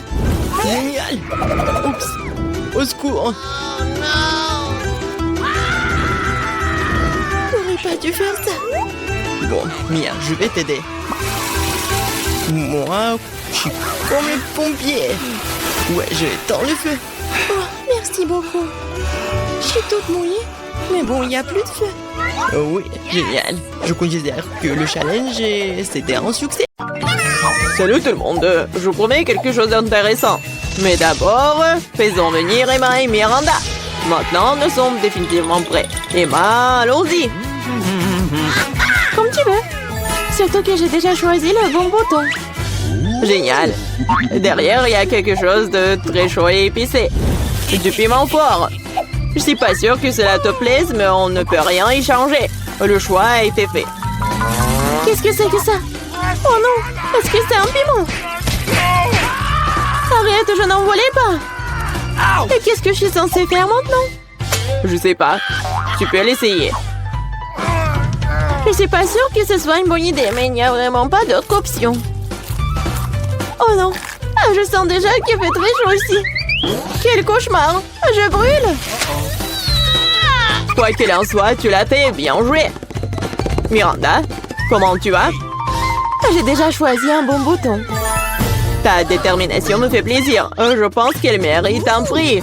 Génial. Oups. Au secours. Pas dû faire ça. Bon, Mia, je vais t'aider. Moi, je suis comme le pompier. Ouais, je éteins le feu. Oh, merci beaucoup. Je suis toute mouillée. Mais bon, il n'y a plus de feu. Oh oui, génial. Je considère que le challenge, c'était un succès. Salut tout le monde. Je vous promets quelque chose d'intéressant. Mais d'abord, faisons venir Emma et Miranda. Maintenant, nous sommes définitivement prêts. Emma, allons-y. Comme tu veux. Surtout que j'ai déjà choisi le bon bouton. Génial. Derrière, il y a quelque chose de très chaud et épicé. Du piment fort. Je suis pas sûre que cela te plaise, mais on ne peut rien y changer. Le choix a été fait. Qu'est-ce que c'est que ça? Oh non, est-ce que c'est un piment? Arrête, je n'en voulais pas. Et qu'est-ce que je suis censée faire maintenant? Je sais pas. Tu peux l'essayer. Je suis pas sûre que ce soit une bonne idée, mais il n'y a vraiment pas d'autre option. Oh non, je sens déjà qu'il fait très chaud ici. Quel cauchemar, je brûle. Quoi qu'il en soit, tu l'as fait, bien joué. Miranda, comment tu vas? J'ai déjà choisi un bon bouton. Ta détermination me fait plaisir. Je pense qu'elle mérite un prix.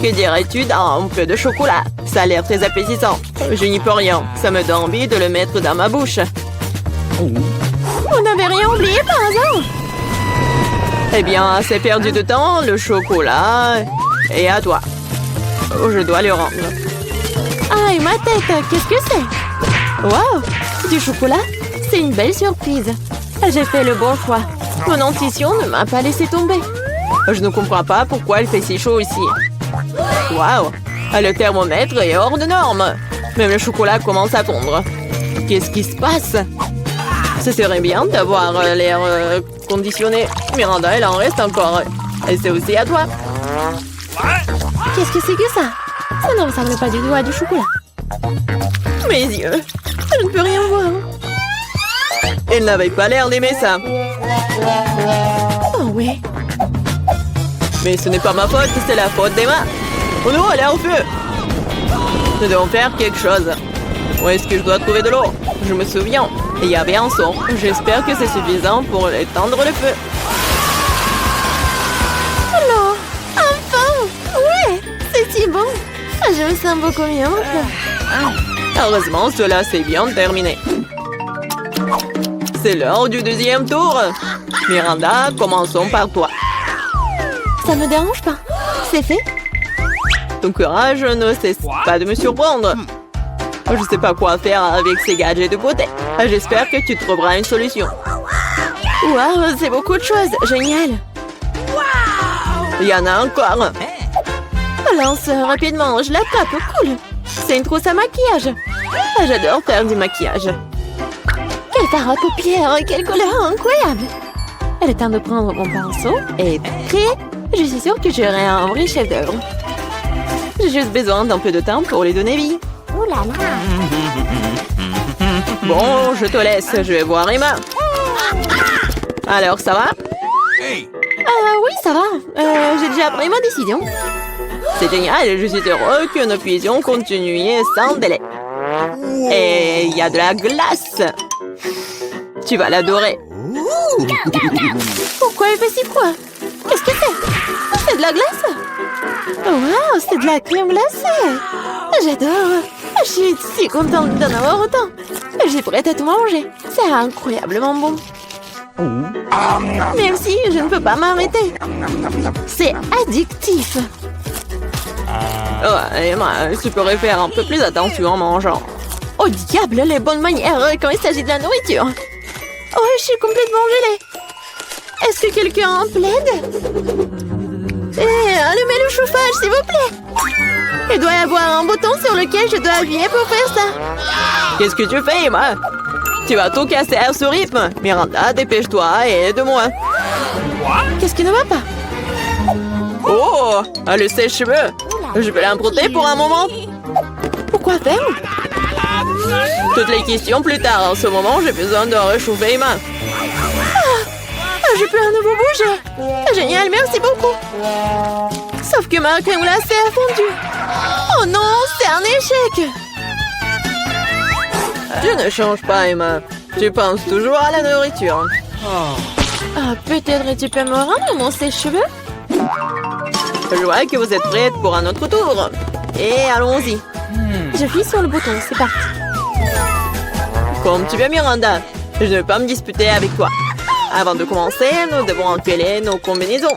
Que dirais-tu d'un peu de chocolat? Ça a l'air très appétissant. Je n'y peux rien. Ça me donne envie de le mettre dans ma bouche. Vous n'avez rien oublié par hasard? Eh bien, c'est perdu de temps. Le chocolat est à toi. Je dois le rendre. Ah, et ma tête, qu'est-ce que c'est? Waouh, du chocolat? C'est une belle surprise. J'ai fait le bon choix. Mon intuition ne m'a pas laissé tomber. Je ne comprends pas pourquoi il fait si chaud ici. Waouh! Le thermomètre est hors de norme. Même le chocolat commence à fondre. Qu'est-ce qui se passe? Ce serait bien d'avoir l'air conditionné. Miranda, elle en reste encore. Et c'est aussi à toi. Qu'est-ce que c'est que ça? Ça ne ressemble pas du tout à du chocolat. Mes yeux. Je ne peux rien voir. Elle n'avait pas l'air d'aimer ça. Oh oui. Mais ce n'est pas ma faute, c'est la faute d'Emma. Oh non, elle est en feu. Nous devons faire quelque chose. Où est-ce que je dois trouver de l'eau? Je me souviens, il y avait un seau. J'espère que c'est suffisant pour éteindre le feu. Alors, enfin! Ouais, c'est si bon. Je me sens beaucoup mieux maintenant. Heureusement, cela s'est bien terminé. C'est l'heure du deuxième tour. Miranda, commençons par toi. Ça me dérange pas. C'est fait. Ton courage ne cesse pas de me surprendre. Je sais pas quoi faire avec ces gadgets de beauté. J'espère que tu trouveras une solution. Waouh, c'est beaucoup de choses. Génial. Il y en a encore. Lance rapidement, je l'attrape. Cool. C'est une trousse à maquillage. J'adore faire du maquillage. Quelle fard à paupières, quelle couleur incroyable. Il est temps de prendre mon pinceau et créer. Je suis sûre que j'aurai un vrai chef d'œuvre. J'ai juste besoin d'un peu de temps pour lui donner vie. Oh là là. Bon, je te laisse, je vais voir Emma. Alors, ça va? Hey! Oui, ça va. J'ai déjà pris ma décision. C'est génial, je suis heureux que nous puissions continuer sans délai. Et il y a de la glace. Tu vas l'adorer. Pourquoi il fait si froid? Qu'est-ce que c'est? C'est de la glace? Wow, c'est de la crème glacée. J'adore. Je suis si contente d'en avoir autant. Je suis prête à tout manger. C'est incroyablement bon. Même si je ne peux pas m'arrêter. C'est addictif. Oh, Emma, tu pourrais faire un peu plus attention en mangeant. Oh diable, les bonnes manières quand il s'agit de la nourriture. Oh, je suis complètement gelée. Est-ce que quelqu'un en plaide? Allumez le chauffage, s'il vous plaît. Il doit y avoir un bouton sur lequel je dois appuyer pour faire ça. Qu'est-ce que tu fais, Emma? Tu vas tout casser à ce rythme. Miranda, dépêche-toi et aide-moi. Qu'est-ce qui ne va pas? Oh, le sèche-cheveux. Je vais l'emprunter pour un moment. Pourquoi faire? Toutes les questions plus tard. En ce moment, j'ai besoin de réchauffer Emma. Je peux à nouveau bouger. Génial, merci beaucoup. Sauf que ma crème glacée a fondu. Oh non, c'est un échec. Tu ne changes pas, Emma. Tu penses toujours à la nourriture. Ah, peut-être tu peux me rendre mon sèche-cheveux? Je vois que vous êtes prête pour un autre tour. Et allons-y. J'appuie sur le bouton, c'est parti. Comme tu veux, Miranda. Je ne vais pas me disputer avec toi. Avant de commencer, nous devons enfiler nos combinaisons.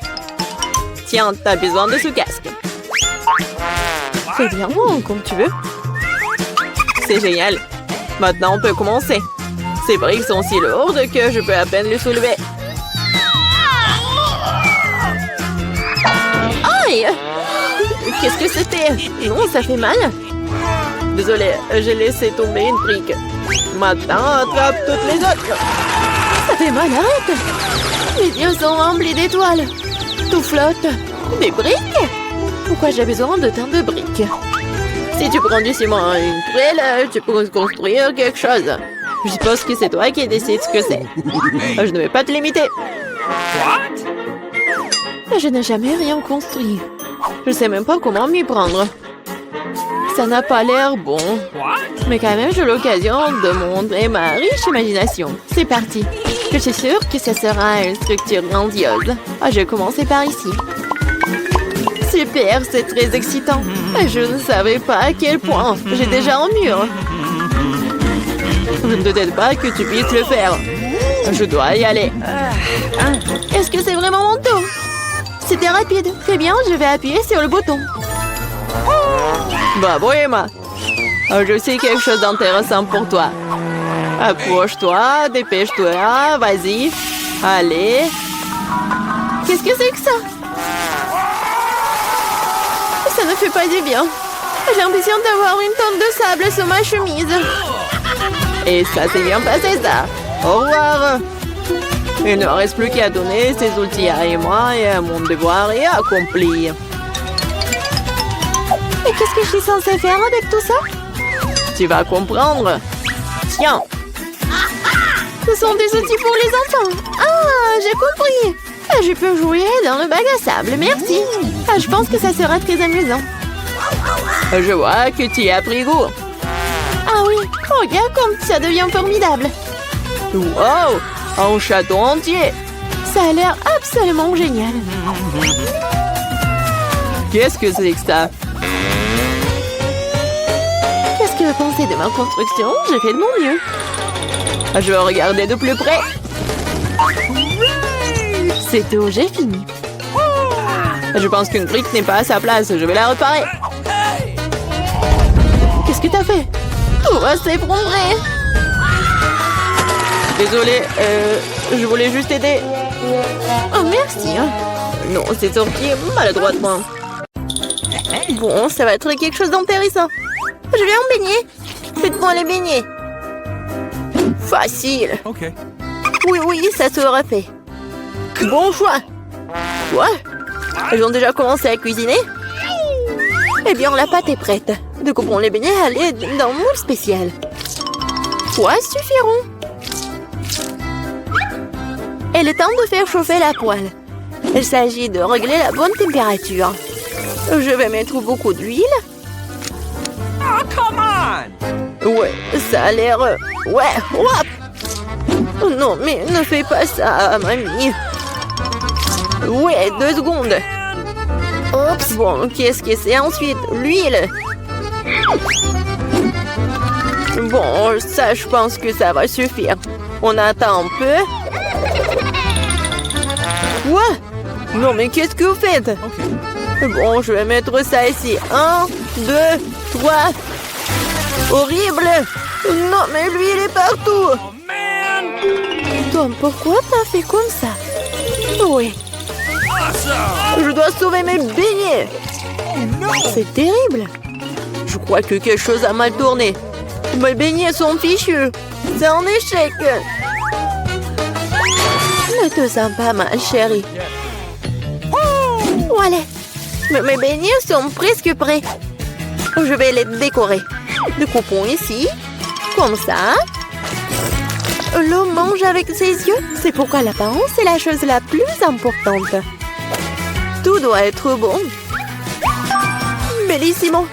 Tiens, t'as besoin de ce casque. Fais bien, comme tu veux. C'est génial. Maintenant, on peut commencer. Ces briques sont si lourdes que je peux à peine les soulever. Aïe! Qu'est-ce que c'était? Non, ça fait mal. Désolée, j'ai laissé tomber une brique. Maintenant, attrape toutes les autres. Ça fait mal, arrête! Mes yeux sont remplis d'étoiles. Tout flotte. Des briques? Pourquoi j'ai besoin de tant de briques? Si tu prends du ciment et une truelle, tu peux construire quelque chose. Je suppose que c'est toi qui décides ce que c'est. Je ne vais pas te limiter. Je n'ai jamais rien construit. Je sais même pas comment m'y prendre. Ça n'a pas l'air bon. Mais quand même, j'ai l'occasion de montrer ma riche imagination. C'est parti. Je suis sûre que ce sera une structure grandiose. Je vais commencer par ici. Super, c'est très excitant. Je ne savais pas à quel point. J'ai déjà un mur. Je ne doute pas que tu puisses le faire. Je dois y aller. Est-ce que c'est vraiment mon tour? C'était rapide. Très bien, je vais appuyer sur le bouton. Bravo, Emma. Je sais quelque chose d'intéressant pour toi. Approche-toi, dépêche-toi, vas-y. Allez. Qu'est-ce que c'est que ça? Ça ne fait pas du bien. J'ai l'impression d'avoir une tonne de sable sur ma chemise. Et ça s'est bien passé, ça. Au revoir. Il ne reste plus qu'à donner ces outils à Emma et mon devoir est accompli. Et qu'est-ce que je suis censée faire avec tout ça? Tu vas comprendre. Tiens. Ce sont des outils pour les enfants. Ah, j'ai compris. Je peux jouer dans le bac à sable, merci. Je pense que ça sera très amusant. Je vois que tu y as pris goût. Ah oui, regarde comme ça devient formidable. Wow, un château entier. Ça a l'air absolument génial. Qu'est-ce que c'est que ça? Qu'est-ce que vous pensez de ma construction? J'ai fait de mon mieux. Je vais regarder de plus près. C'est tout, j'ai fini. Je pense qu'une brique n'est pas à sa place. Je vais la réparer. Qu'est-ce que t'as fait? Tout va s'effondrer. Désolée, je voulais juste aider. Oh, merci. Non, c'est sorti maladroitement. Bon, ça va être quelque chose d'intéressant. Je vais en baigner. Faites-moi les beignets. Facile. Okay. Oui, ça sera fait. Bon choix. Quoi? Elles ont déjà commencé à cuisiner? Eh bien, la pâte est prête. Découpons les beignets à l'aide d'un moule spécial. 3 suffiront. Il est temps de faire chauffer la poêle. Il s'agit de régler la bonne température. Je vais mettre beaucoup d'huile. Oh, come on! Ouais, ça a l'air... Ouais, hop! Oh non, mais ne fais pas ça, mamie. Ouais, 2 secondes. Oups, bon, qu'est-ce que c'est ensuite? L'huile. Bon, ça, je pense que ça va suffire. On attend un peu. Quoi? Non, mais qu'est-ce que vous faites? Okay. Bon, je vais mettre ça ici. 1, 2, 3. Horrible! Non, mais l'huile est partout! Oh, man! Tom, pourquoi t'as fait comme ça? Oui, Awesome! je dois sauver mes beignets! Oh, no! C'est terrible! Je crois que quelque chose a mal tourné. Mes beignets sont fichus. C'est un échec. Ne te sens pas mal, chérie. Voilà. Mes beignets sont presque prêts. Je vais les décorer. Découpons ici. Comme ça. L'homme mange avec ses yeux. C'est pourquoi l'apparence est la chose la plus importante. Tout doit être bon. Bellissimo.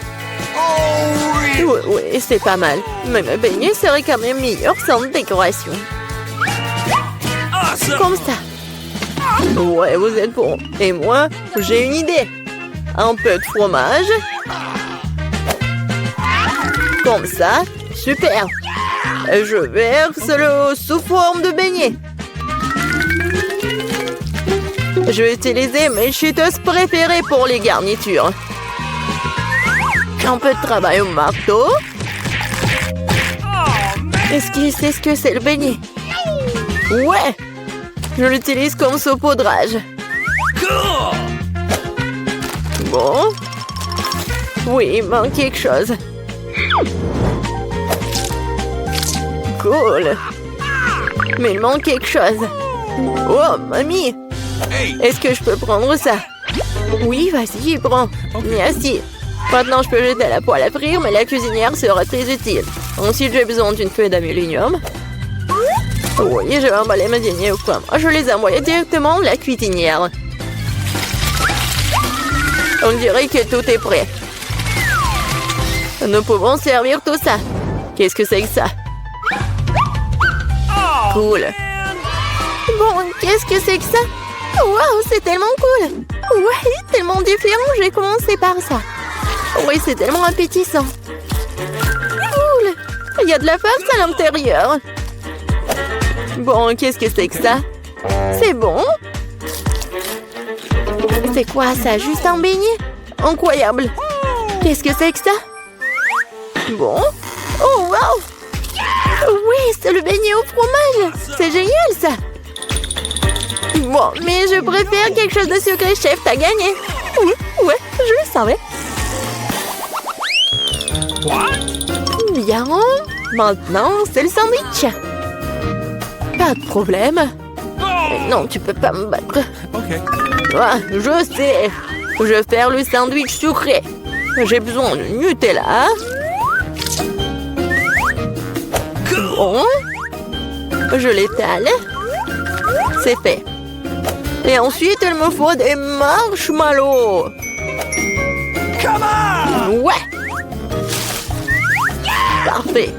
Oui, c'est pas mal. Mais mes beignets seraient quand même meilleurs sans décoration. Awesome! Comme ça. Ouais, vous êtes bon. Et moi, j'ai une idée. Un peu de fromage. Comme ça. Super. Je verse le sous forme de beignet. Je vais utiliser mes chuteuses préférées pour les garnitures. Un peu de travail au marteau. Est-ce qu'il sait ce que c'est le beignet? Ouais! Je l'utilise comme saupoudrage. Cool! Bon. Oui, il manque quelque chose. Cool. Mais il manque quelque chose. Oh, mamie! Hey! Est-ce que je peux prendre ça? Oui, vas-y, prends. Merci. Maintenant, je peux jeter la poêle à frire, mais la cuisinière sera très utile. Ensuite, j'ai besoin d'une feuille d'aluminium. Oui, je vais emballer mes beignets aux pommes. Je les ai envoyés directement à la cuisinière. On dirait que tout est prêt. Nous pouvons servir tout ça. Qu'est-ce que c'est que ça? Cool. Bon, qu'est-ce que c'est que ça? Waouh, c'est tellement cool. Ouais, tellement différent. J'ai commencé par ça. Oui, c'est tellement appétissant. Cool. Il y a de la farce à l'intérieur. Bon, qu'est-ce que c'est que ça? C'est bon. C'est quoi ça? Juste un beignet? Incroyable. Qu'est-ce que c'est que ça? Bon. Oh, wow. Oui, c'est le beignet au fromage. C'est génial, ça. Bon, mais je préfère quelque chose de sucré, chef. T'as gagné. Oui, ouais, je le savais. Bien. Maintenant, c'est le sandwich. Pas de problème. Non, tu peux pas me battre. Okay. Ah, je sais. Je vais faire le sandwich sucré. J'ai besoin de Nutella. Bon. Je l'étale. C'est fait. Et ensuite, il me faut des marshmallows. Come on! Ouais. Parfait.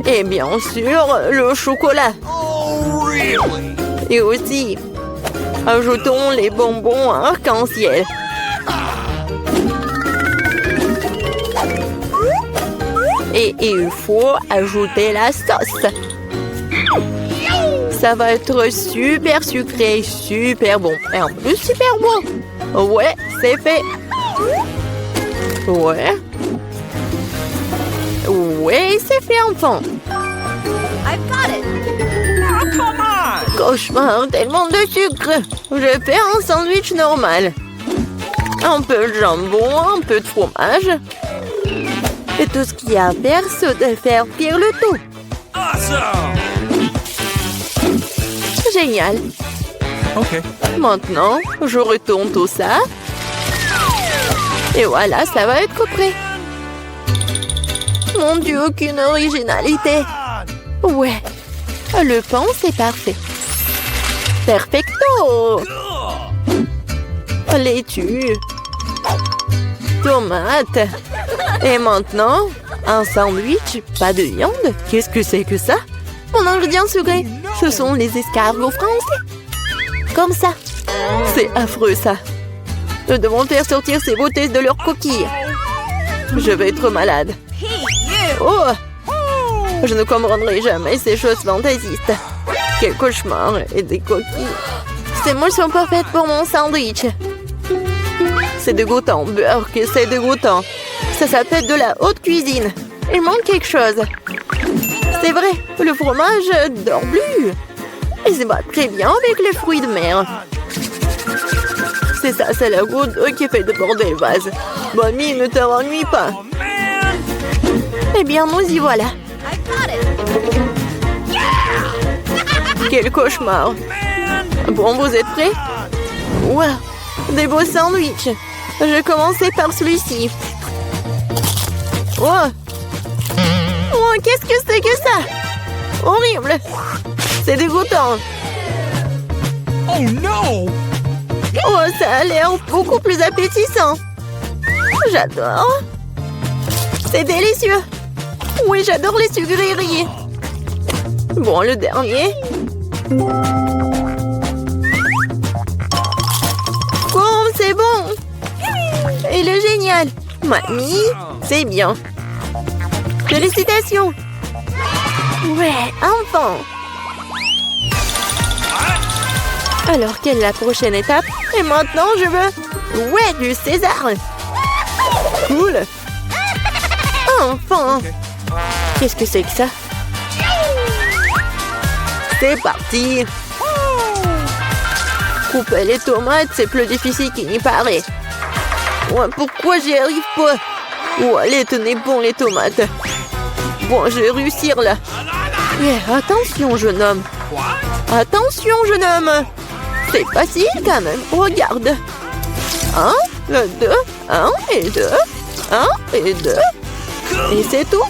Et bien sûr, le chocolat. Oh, really? Et aussi, ajoutons les bonbons arc-en-ciel. Et il faut ajouter la sauce. Ça va être super sucré, super bon. Et en plus, super beau. Ouais, c'est fait. Ouais. Ouais, c'est fait, enfant. Cauchemar, tellement de sucre. Je vais faire un sandwich normal. Un peu de jambon, un peu de fromage. Et tout ce qu'il y a à faire, c'est de faire cuire le tout. Awesome! Génial. Okay. Maintenant, je retourne tout ça. Et voilà, ça va être prêt. Mon Dieu, aucune originalité. Ouais, le pain, c'est parfait. Perfecto. Laitue. Tomate. Et maintenant, un sandwich, pas de viande. Qu'est-ce que c'est que ça? Mon ingrédient secret, ce sont les escargots français. Comme ça. C'est affreux, ça. Nous devons faire sortir ces beautés de leurs coquilles. Je vais être malade. Oh! Je ne comprendrai jamais ces choses fantaisistes. Quel cauchemar et des coquilles. Ces moules sont parfaites pour mon sandwich. C'est dégoûtant, beurre, que c'est dégoûtant. Ça s'appelle de la haute cuisine. Il manque quelque chose. C'est vrai, le fromage dort plus. Il se bat très bien avec les fruits de mer. C'est ça, c'est la goutte d'eau qui fait déborder le vase. Mamie, ne t'ennuie pas. Eh bien, nous y voilà. Quel cauchemar. Bon, vous êtes prêts? Wow, des beaux sandwichs. Je vais commencer par celui-ci. Oh, qu'est-ce que c'est que ça? Horrible. C'est dégoûtant. Oh no! Oh, ça a l'air beaucoup plus appétissant. J'adore. C'est délicieux. Oui, j'adore les sucreries. Bon, le dernier. Oh, c'est bon. Il est génial. Mamie, c'est bien. Félicitations. Ouais, enfant. Alors, quelle est la prochaine étape? Et maintenant, je veux... Ouais, du César. Cool. Enfin. Qu'est-ce que c'est que ça? C'est parti. Couper les tomates, c'est plus difficile qu'il n'y paraît. Ouais, pourquoi j'y arrive pas? Oh, allez, tenez bon les tomates. Bon, je vais réussir là. Mais attention, jeune homme. Attention, jeune homme. C'est facile quand même. Regarde. 1, 2, 1 et 2. 1 et 2. Et c'est tout.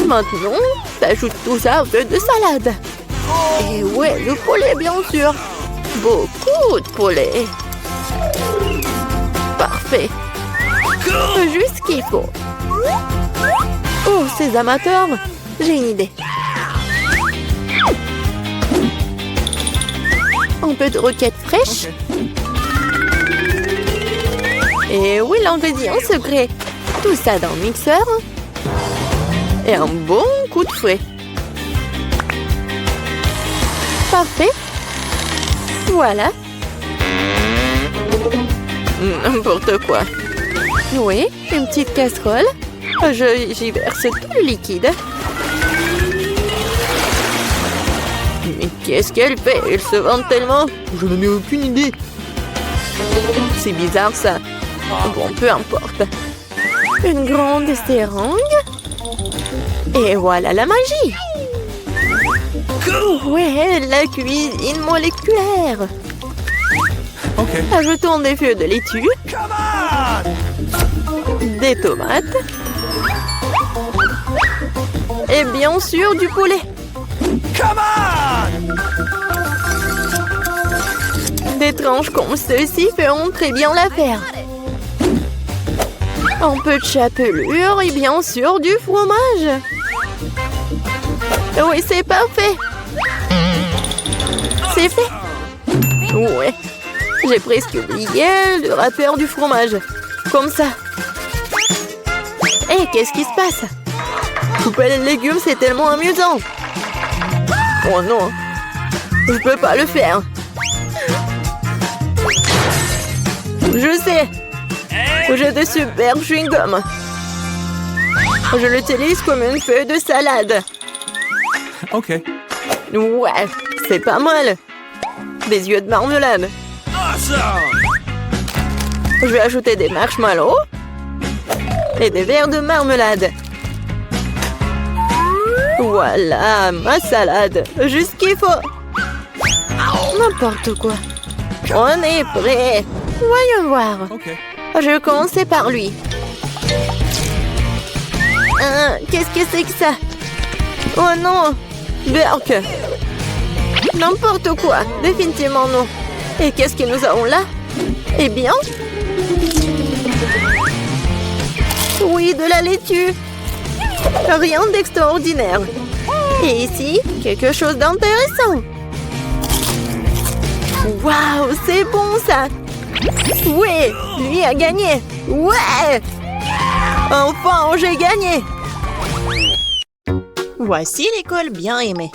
Maintenant, t'ajoutes tout ça au peu de salade. Et ouais, le poulet, bien sûr. Beaucoup de poulet. Parfait. Juste ce qu'il faut. Oh, ces amateurs, j'ai une idée. Un peu de roquette fraîche. Et oui, l'ingrédient secret. Tout ça dans le mixeur. Et un bon coup de fouet. Parfait. Voilà. N'importe quoi. Oui, une petite casserole. J'y verse tout le liquide. Mais qu'est-ce qu'elle fait? Elle se vante tellement. Je n'en ai aucune idée. C'est bizarre ça. Bon, peu importe. Une grande seringue. Et voilà la magie. Ouais, la cuisine moléculaire. Okay. Ajoutons des feuilles de laitue. Des tomates. Et bien sûr du poulet. Come on! Des tranches comme ceci feront très bien l'affaire. Un peu de chapelure et bien sûr du fromage. Oui, c'est parfait. C'est fait. Ouais. J'ai presque oublié le râpeur du fromage. Comme ça. Hé, qu'est-ce qui se passe? Couper les légumes, c'est tellement amusant. Oh non, je peux pas le faire. Je sais, j'ai de super chewing-gum. Je l'utilise comme une feuille de salade. Okay. Ouais, c'est pas mal. Des yeux de marmelade. Je vais ajouter des marshmallows et des verres de marmelade. Voilà, ma salade. Juste ce qu'il faut. N'importe quoi. On est prêt. Voyons voir. Okay. Je vais commencer par lui. Qu'est-ce que c'est que ça? Oh non! Burk! N'importe quoi, définitivement non. Et qu'est-ce que nous avons là? Eh bien... Oui, de la laitue. Rien d'extraordinaire. Et ici, quelque chose d'intéressant. Waouh, c'est bon ça! Oui, lui a gagné. Ouais! Enfin, j'ai gagné! Voici l'école bien aimée.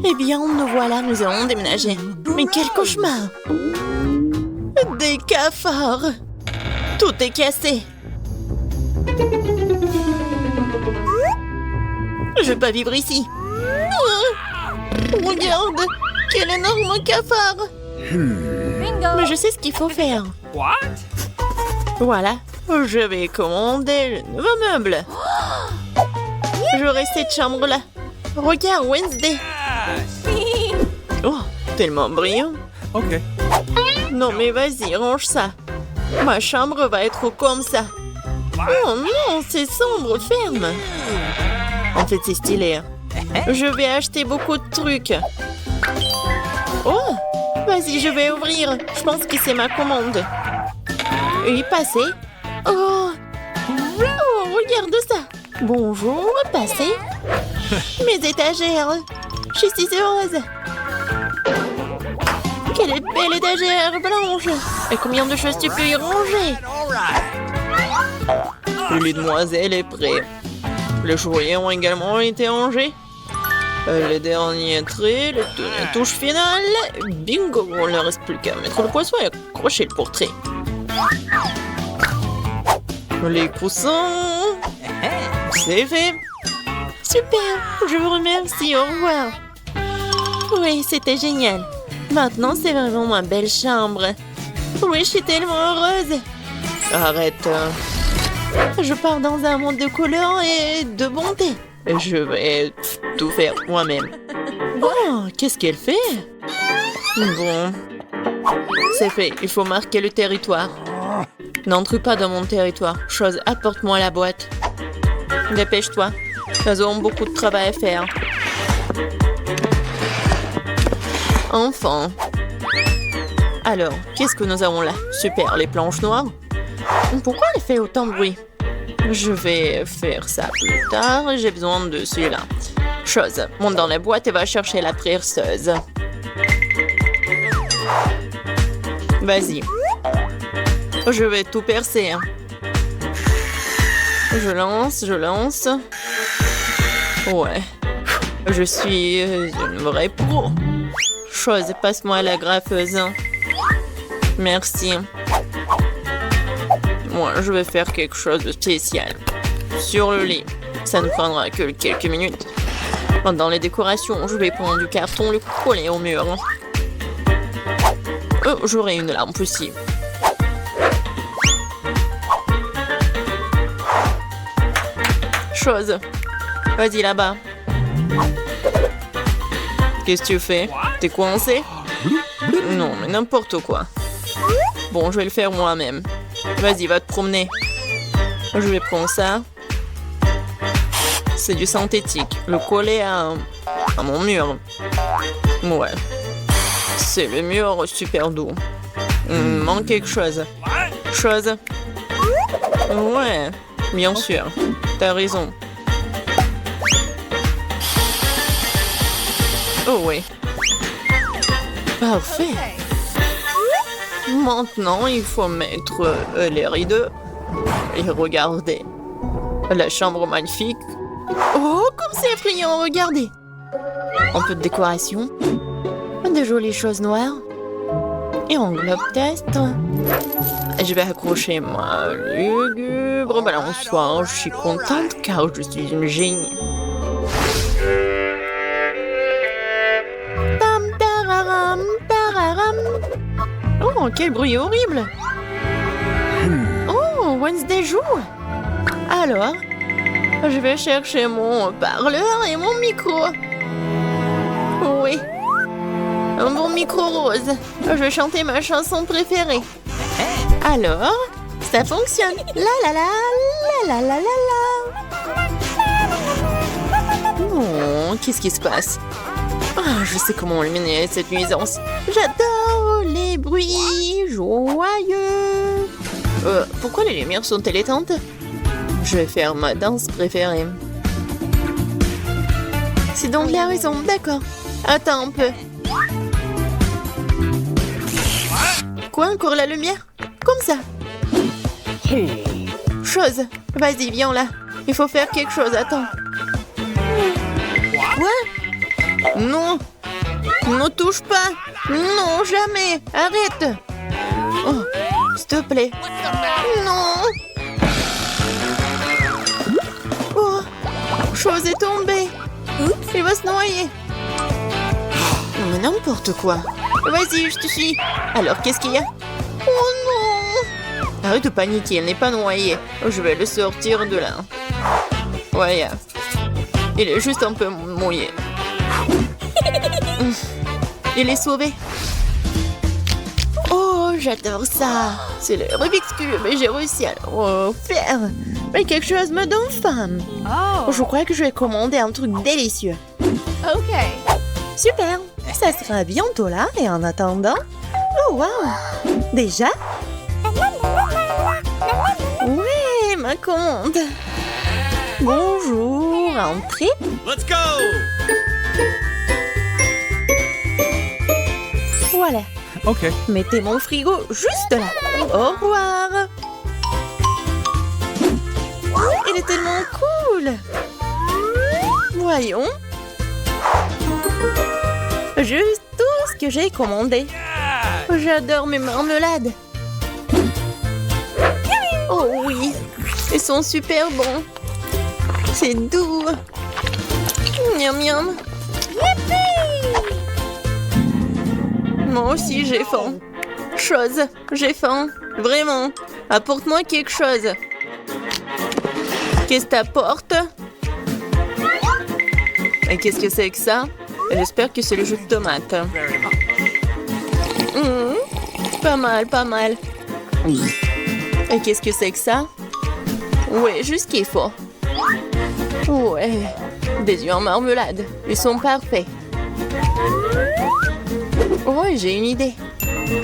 Eh bien, nous voilà, nous allons déménager. Mais quel cauchemar! Des cafards! Tout est cassé. Je vais pas vivre ici. Regarde! Quel énorme cafard! Mais je sais ce qu'il faut faire. What? Voilà, je vais commander le nouveau meuble. J'aurai cette chambre-là. Regarde, Wednesday. Oh, tellement brillant. Okay. Non, mais vas-y, range ça. Ma chambre va être comme ça. Oh non, c'est sombre, ferme. En fait, c'est stylé. Je vais acheter beaucoup de trucs. Oh, vas-y, je vais ouvrir. Je pense que c'est ma commande. Oui, passez. Oh, regarde ça. Bonjour, passez. Mes étagères. Je suis si heureuse. Quelle belle étagère blanche. Et combien de choses tu peux y ranger? Le lit de demoiselle est prêt. Les chouriers ont également été rangés. Les derniers traits, la touche finale. Bingo, il ne reste plus qu'à mettre le poisson et accrocher le portrait. Les coussins. C'est fait. Super, je vous remercie, au revoir. Oui, c'était génial. Maintenant, c'est vraiment ma belle chambre. Oui, je suis tellement heureuse. Arrête. Je pars dans un monde de couleurs et de bonté. Je vais tout faire moi-même. Oh, qu'est-ce qu'elle fait? Bon, c'est fait. Il faut marquer le territoire. N'entre pas dans mon territoire. Chose, apporte-moi la boîte. Dépêche-toi. Nous avons beaucoup de travail à faire. Enfin. Alors, qu'est-ce que nous avons là? Super, les planches noires. Pourquoi elle fait autant de bruit? Je vais faire ça plus tard. J'ai besoin de celui-là. Chose, monte dans la boîte et va chercher la perceuse. Vas-y. Je vais tout percer. Je lance. Ouais. Je suis une vraie pro. Chose, passe-moi la graffeuse. Merci. Moi, je vais faire quelque chose de spécial. Sur le lit. Ça ne prendra que quelques minutes. Dans les décorations, je vais prendre du carton, le coller au mur. Oh, j'aurai une lampe aussi. Chose. Vas-y là-bas. Qu'est-ce que tu fais? T'es coincé? Non, mais n'importe quoi. Bon, je vais le faire moi-même. Vas-y, va te promener. Je vais prendre ça. C'est du synthétique. Le coller à mon mur. Ouais. C'est le mur super doux. Il me manque quelque chose. Chose. Ouais, bien sûr. T'as raison. Oh oui. Parfait. Maintenant, il faut mettre les rideaux. Et regardez. La chambre magnifique. Oh, comme c'est effrayant, regardez. Un peu de décoration. De jolies choses noires. Et englobe test. Je vais accrocher ma lugubre balançoire. Je suis contente car je suis une génie. Tam tararam, tararam. Oh, quel bruit horrible! Oh, Wednesday joue! Alors, je vais chercher mon parleur et mon micro. Oui, un bon micro rose. Je vais chanter ma chanson préférée. Alors, ça fonctionne. La la la, la la la la la. Oh, qu'est-ce qui se passe? Ah, je sais comment éliminer cette nuisance. J'adore les bruits joyeux. Pourquoi les lumières sont éteintes? Je vais faire ma danse préférée. C'est donc la raison, d'accord. Attends un peu. Quoi, encore la lumière? Comme ça. Chose. Vas-y, viens là. Il faut faire quelque chose, attends. Quoi? Non. Ne touche pas. Non, jamais. Arrête. Oh, s'il te plaît. Non. Oh, chose est tombée. Il va se noyer. Mais n'importe quoi. Vas-y, je te suis. Alors, qu'est-ce qu'il y a? Oh non. Arrête de paniquer, elle n'est pas noyée. Je vais le sortir de là. Ouais, il est juste un peu mouillé. Il est sauvé. Oh, j'adore ça. C'est le Rubik's Cube et j'ai réussi à le refaire. Mais quelque chose me donne faim. Oh. Je crois que je vais commander un truc délicieux. Ok. Super. Ça sera bientôt là et en attendant... Oh, wow. Déjà? Oui, ma commande. Bonjour, entrez. Let's go! Voilà. Okay. Mettez mon frigo juste là. Au revoir. Il est tellement cool. Voyons. Juste tout ce que j'ai commandé. J'adore mes marmelades. Oh oui, ils sont super bons. C'est doux. Miam miam. Moi aussi j'ai faim. Chose, j'ai faim. Vraiment. Apporte-moi quelque chose. Qu'est-ce que t'apportes? Et qu'est-ce que c'est que ça? J'espère que c'est le jus de tomate. Pas mal, pas mal. Et qu'est-ce que c'est que ça? Ouais, juste ce qu'il faut. Ouais, des œufs en marmelade. Ils sont parfaits. Ouais, j'ai une idée.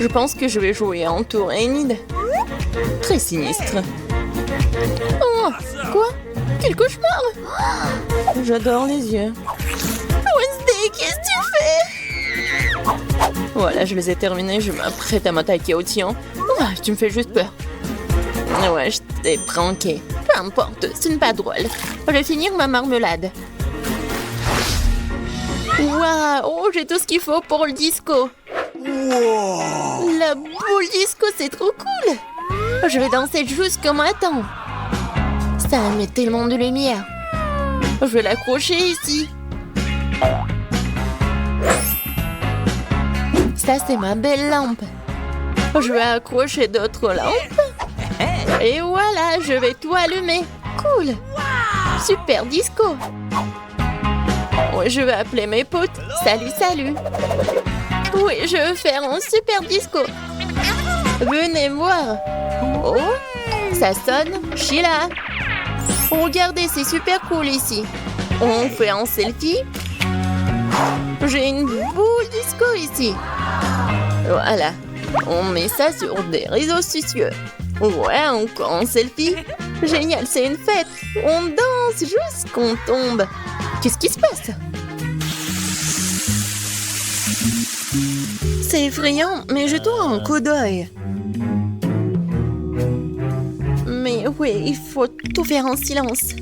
Je pense que je vais jouer en tour Enid. Très sinistre. Oh, quoi? Quel cauchemar! J'adore les yeux. Wednesday, qu'est-ce que tu fais? Voilà, je les ai terminés. Je m'apprête à m'attaquer au tien. Oh, tu me fais juste peur. Ouais, je t'ai pranké. Peu importe, ce n'est pas drôle. Je vais finir ma marmelade. Waouh, oh, j'ai tout ce qu'il faut pour le disco. La boule disco, c'est trop cool. Je vais danser jusqu'au matin. Ça met tellement de lumière. Je vais l'accrocher ici. Ça, c'est ma belle lampe. Je vais accrocher d'autres lampes. Et voilà, je vais tout allumer. Cool. Super disco. Oui, je vais appeler mes potes. Salut, salut. Oui, je veux faire un super disco. Venez voir. Oh, ça sonne. Je suis là. Regardez, c'est super cool ici. On fait un selfie. J'ai une boule disco ici. Voilà. On met ça sur des réseaux sociaux. Ouais, encore un selfie. Génial, c'est une fête. On danse jusqu'on tombe. Qu'est-ce qui se passe? C'est effrayant, mais je dois un coup d'œil. Mais oui, il faut tout faire en silence.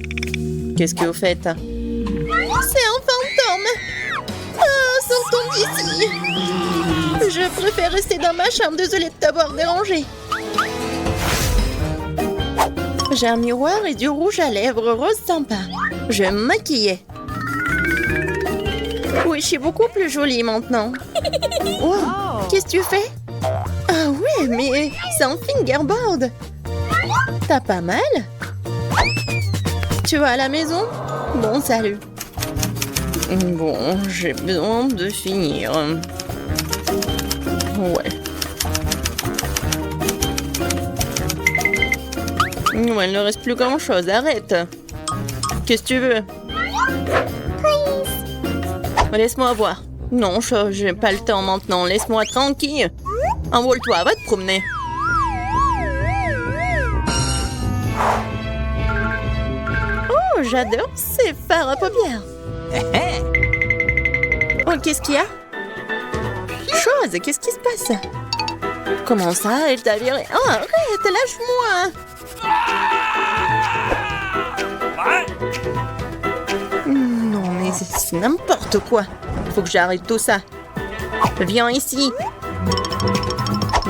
Qu'est-ce que vous faites? C'est un fantôme! préfère rester dans ma chambre. Désolée de t'avoir dérangé. J'ai un miroir et du rouge à lèvres rose sympa. Je vais me maquiller. Oui, je suis beaucoup plus jolie maintenant. Oh, qu'est-ce que tu fais? Ah ouais, mais c'est un fingerboard. T'as pas mal? Tu vas à la maison? Bon, salut. Bon, j'ai besoin de finir. Ouais. Ouais, il ne reste plus grand-chose. Arrête. Qu'est-ce que tu veux? Laisse-moi voir. Non, j'ai pas le temps maintenant. Laisse-moi tranquille. Envole-toi, va te promener. Oh, j'adore ces fards à paupières. Oh, qu'est-ce qu'il y a? Chose, qu'est-ce qui se passe? Comment ça, elle t'a viré? Oh, arrête, lâche-moi. Non, mais c'est n'importe quoi. Faut que j'arrête tout ça. Viens ici.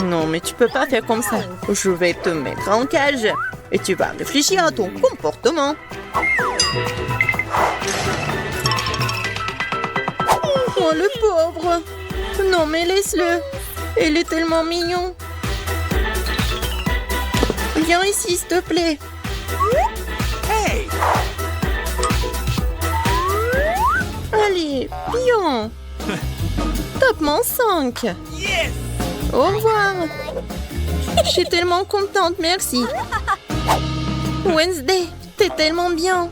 Non, mais tu peux pas faire comme ça. Je vais te mettre en cage et tu vas réfléchir à ton comportement. Oh, le pauvre. Non, mais laisse-le. Il est tellement mignon. Viens ici, s'il te plaît. Hey! Allez, bien. Top-moi 5. Yes! Au revoir. Je suis tellement contente, merci. Wednesday, t'es tellement bien.